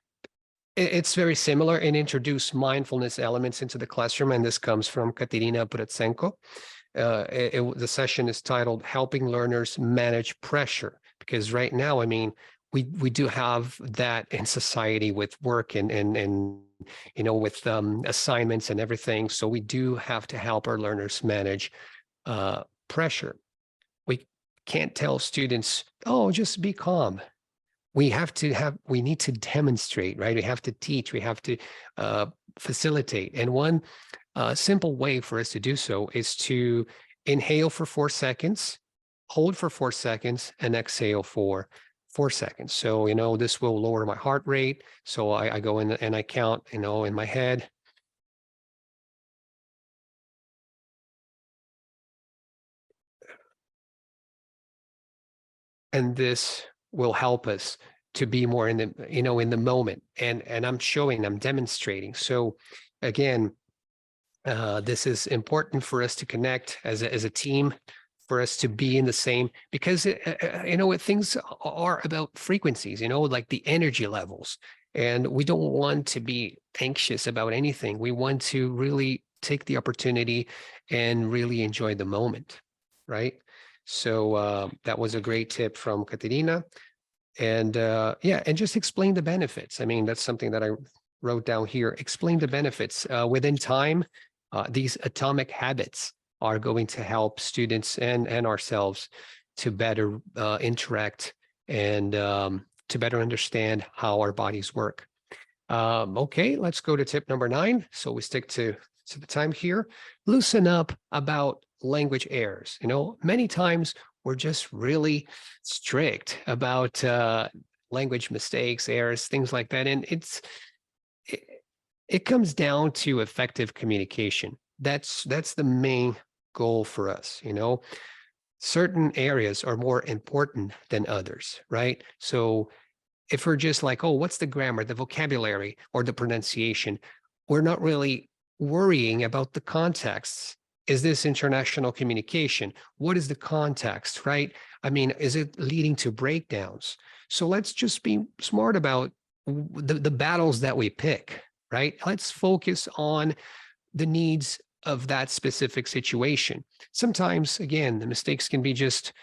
It's very similar and introduce mindfulness elements into the classroom, and this comes from Katerina Pratsenko. The session is titled "Helping Learners Manage Pressure," because right now, I mean, we do have that in society with work and with assignments and everything. So we do have to help our learners manage pressure. We can't tell students, "Oh, just be calm." We need to demonstrate, right? We have to teach, we have to facilitate. And one simple way for us to do so is to inhale for 4 seconds, hold for 4 seconds, and exhale for 4 seconds. So, this will lower my heart rate. So I go in and I count, in my head. And this will help us to be more in the, in the moment. And I'm demonstrating. So again, this is important for us to connect as a team, for us to be in the same, because things are about frequencies, like the energy levels, and we don't want to be anxious about anything. We want to really take the opportunity and really enjoy the moment, right? So that was a great tip from Katerina. And and just explain the benefits. I mean, that's something that I wrote down here. Explain the benefits. Within time, these atomic habits are going to help students and ourselves to better interact and to better understand how our bodies work. Okay, let's go to tip number 9. So we stick to the time here. Loosen up about language errors. Many times we're just really strict about language mistakes, errors, things like that. And it comes down to effective communication. That's the main goal for us. Certain areas are more important than others, right? So if we're just like, oh, what's the grammar, the vocabulary, or the pronunciation, we're not really worrying about the contexts. Is this international communication? What is the context, right? I mean, is it leading to breakdowns? So let's just be smart about the battles that we pick, right? Let's focus on the needs of that specific situation. Sometimes, again, the mistakes can be just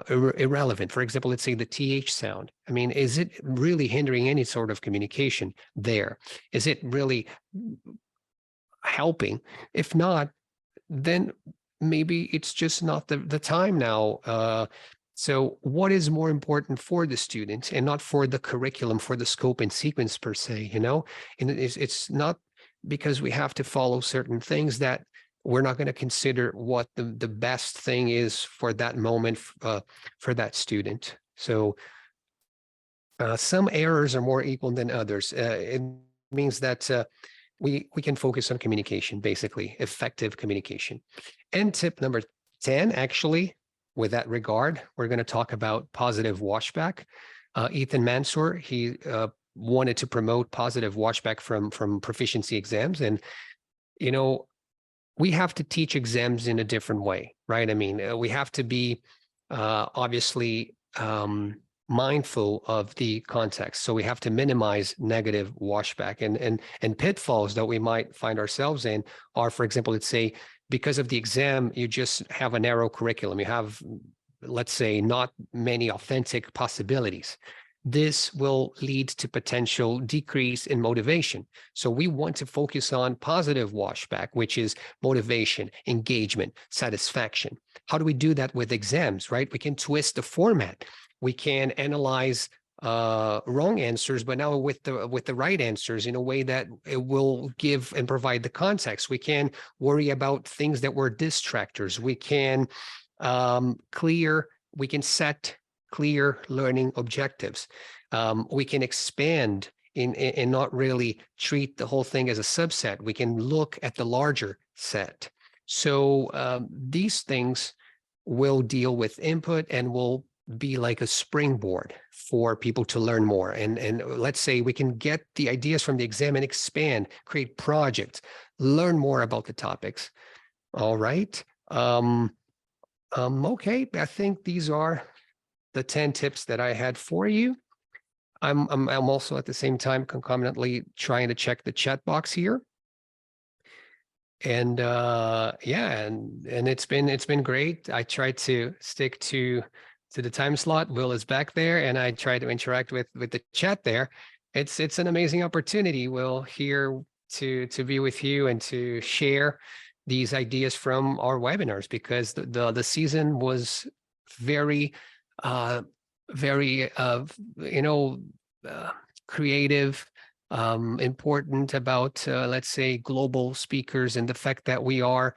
irrelevant. For example, let's say the TH sound. I mean, is it really hindering any sort of communication there? Is it really helping? If not, then maybe it's just not the time now. So what is more important for the student and not for the curriculum, for the scope and sequence per se, and it's not because we have to follow certain things that we're not going to consider what the best thing is for that moment for that student. So some errors are more equal than others. It means that we can focus on communication, basically effective communication. And tip number 10, actually, with that regard, we're going to talk about positive washback. Ethan Mansour, he wanted to promote positive washback from proficiency exams. And, we have to teach exams in a different way, right? I mean, we have to be obviously mindful of the context. So we have to minimize negative washback and pitfalls that we might find ourselves in are, for example, let's say, because of the exam, you just have a narrow curriculum. You have, let's say, not many authentic possibilities. This will lead to potential decrease in motivation. So we want to focus on positive washback, which is motivation, engagement, satisfaction. How do we do that with exams, right? We can twist the format. We can analyze wrong answers, but now with the right answers in a way that it will give and provide the context. We can worry about things that were distractors. We can set clear learning objectives. We can expand and not really treat the whole thing as a subset. We can look at the larger set. So these things will deal with input and will be like a springboard for people to learn more. And let's say we can get the ideas from the exam and expand, create projects, learn more about the topics. All right. Okay, I think these are the 10 tips that I had for you. I'm also at the same time concomitantly trying to check the chat box here. And and it's been great. I tried to stick to the time slot. Will is back there, and I try to interact with the chat there. It's an amazing opportunity, Will, here to be with you and to share these ideas from our webinars, because the season was very creative, important about, let's say, global speakers, and the fact that we are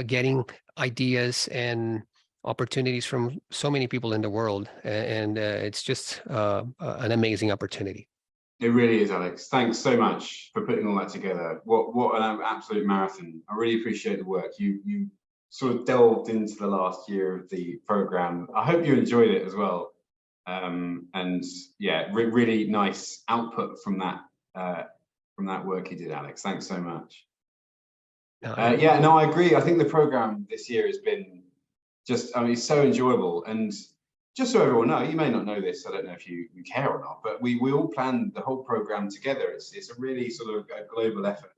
getting ideas and opportunities from so many people in the world. And it's just an amazing opportunity. It really is, Alex. Thanks so much for putting all that together. What an absolute marathon. I really appreciate the work. You sort of delved into the last year of the program. I hope you enjoyed it as well. And yeah, really nice output from that work you did, Alex. Thanks so much. Yeah, no, I agree. I think the program this year has been just, I mean, it's so enjoyable. And just so everyone knows, you may not know this, I don't know if you care or not, but we all planned the whole program together. It's a really sort of a global effort.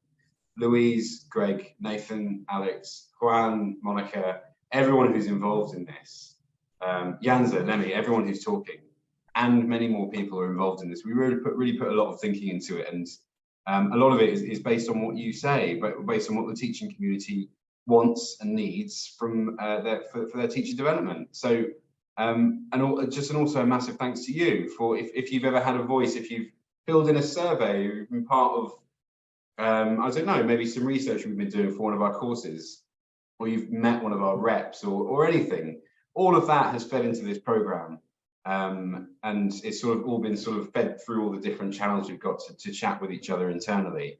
Louise, Greg, Nathan, Alex, Juan, Monica, everyone who's involved in this, Janza, Lemmy, everyone who's talking, and many more people are involved in this. We really put a lot of thinking into it, and a lot of it is based on what you say, but based on what the teaching community wants and needs from for their teacher development. So, and also a massive thanks to you for if you've ever had a voice, if you've filled in a survey, you've been part of, I don't know, maybe some research we've been doing for one of our courses, or you've met one of our reps, or anything. All of that has fed into this program, and it's sort of all been sort of fed through all the different channels we've got to chat with each other internally,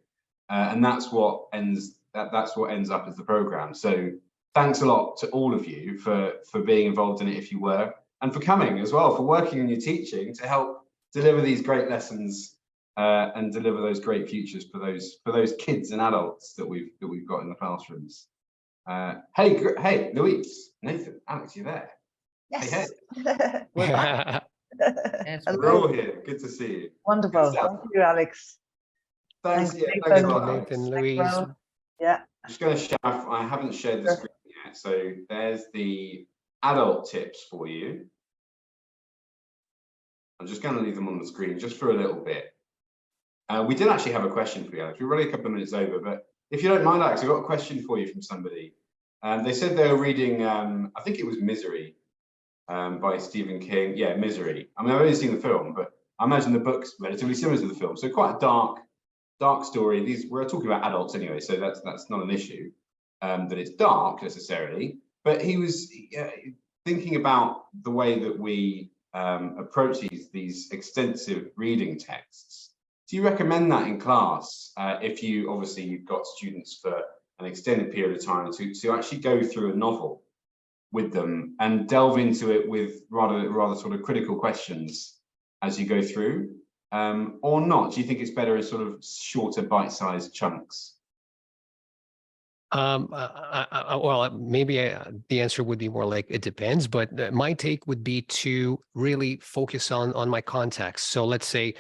and that's what ends up as the program. So thanks a lot to all of you for being involved in it, if you were, and for coming as well, for working on your teaching to help deliver these great lessons. And deliver those great futures for those kids and adults that we've got in the classrooms. Hey, Louise, Nathan, Alex, you there? Yes. Hey. We're back. Yes, We're all here. Good to see you. Wonderful. Thank you, Alex. Thanks. Thanks, Thanks a Nathan. lot, Alex. Nathan, I'm Louise. Yeah. just going to share. I haven't shared the screen yet, so there's the adult tips for you. I'm just going to leave them on the screen just for a little bit. We did actually have a question for you, Alex. We're running a couple of minutes over, but if you don't mind, Alex, I've got a question for you from somebody. They said they were reading, I think it was Misery by Stephen King. Yeah, Misery. I mean, I've only seen the film, but I imagine the book's relatively similar to the film. So quite a dark story. We're talking about adults anyway, so that's not an issue, that it's dark necessarily. But he was thinking about the way that we approach these extensive reading texts. Do you recommend that in class if you've got students for an extended period of time to actually go through a novel with them and delve into it with rather sort of critical questions as you go through, or not? Do you think it's better in sort of shorter bite-sized chunks? Well, maybe the answer would be more like it depends, but my take would be to really focus on my context. So let's say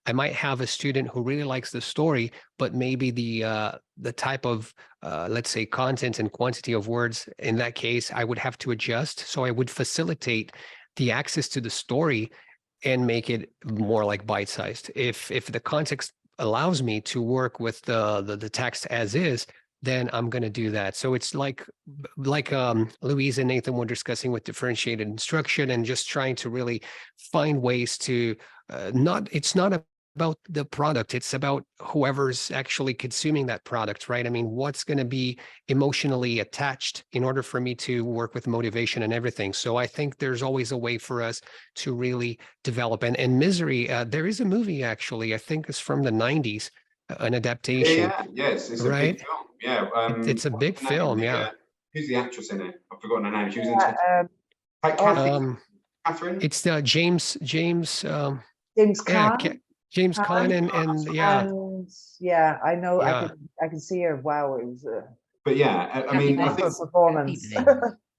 I might have a student who really likes the story, but maybe the type of, let's say, content and quantity of words, in that case, I would have to adjust. So I would facilitate the access to the story and make it more like bite-sized. If the context allows me to work with the text as is, then I'm going to do that. So it's like Louise and Nathan were discussing with differentiated instruction and just trying to really find ways to it's not about the product, it's about whoever's actually consuming that product, right? I mean, what's going to be emotionally attached in order for me to work with motivation and everything. So I think there's always a way for us to really develop. And Misery, there is a movie actually, I think it's from the 90s, an adaptation. Yes, it's right? a big film. Yeah, It's a big film. Yeah. Who's the actress in it? I've forgotten her name. She was in Catherine. It's James Caan. James Caan and yeah, I know. Yeah. I can see her. Wow, it was. But yeah, I mean, I think performance.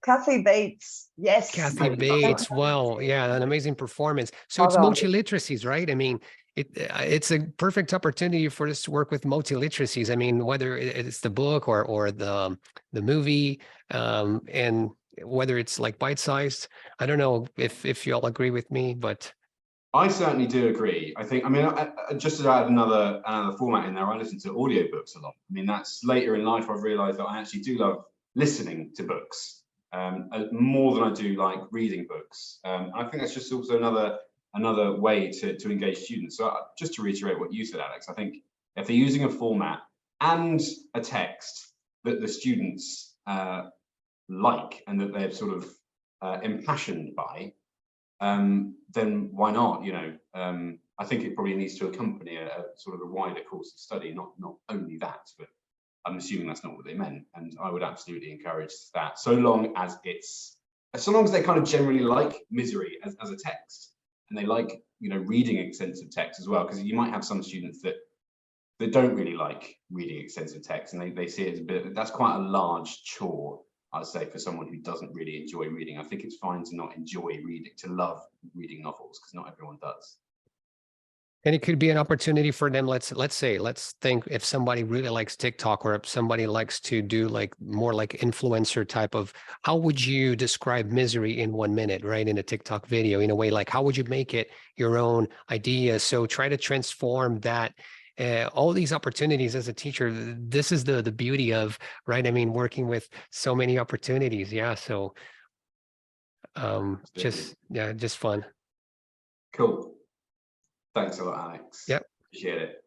Kathy Bates. Yes. Kathy Bates. Well, yeah, an amazing performance. So it's multiliteracies, right? I mean, it's a perfect opportunity for us to work with multiliteracies. I mean, whether it's the book or the movie, and whether it's like bite-sized. I don't know if you all agree with me, but I certainly do agree. I think, I mean, just to add another format in there, I listen to audiobooks a lot. I mean, that's later in life I've realized that I actually do love listening to books more than I do like reading books. I think that's just also another way to engage students. So just to reiterate what you said, Alex, I think if they're using a format and a text that the students like and that they're sort of impassioned by, then why not? You know, I think it probably needs to accompany a sort of a wider course of study, not only that, but I'm assuming that's not what they meant. And I would absolutely encourage that, so long as they kind of generally like Misery as a text, and they like, you know, reading extensive text as well, because you might have some students that don't really like reading extensive text, and they see it as a bit, that's quite a large chore. I'd say for someone who doesn't really enjoy reading, I think it's fine to not enjoy reading, to love reading novels, because not everyone does. And it could be an opportunity for them. Let's think if somebody really likes TikTok, or if somebody likes to do like more like influencer type of, how would you describe misery in 1 minute, right? In a TikTok video, in a way, like how would you make it your own idea? So try to transform that. All these opportunities as a teacher, this is the beauty of, right? I mean, working with so many opportunities. Yeah. So just fun. Cool. Thanks a lot, Alex. Yep. Appreciate it.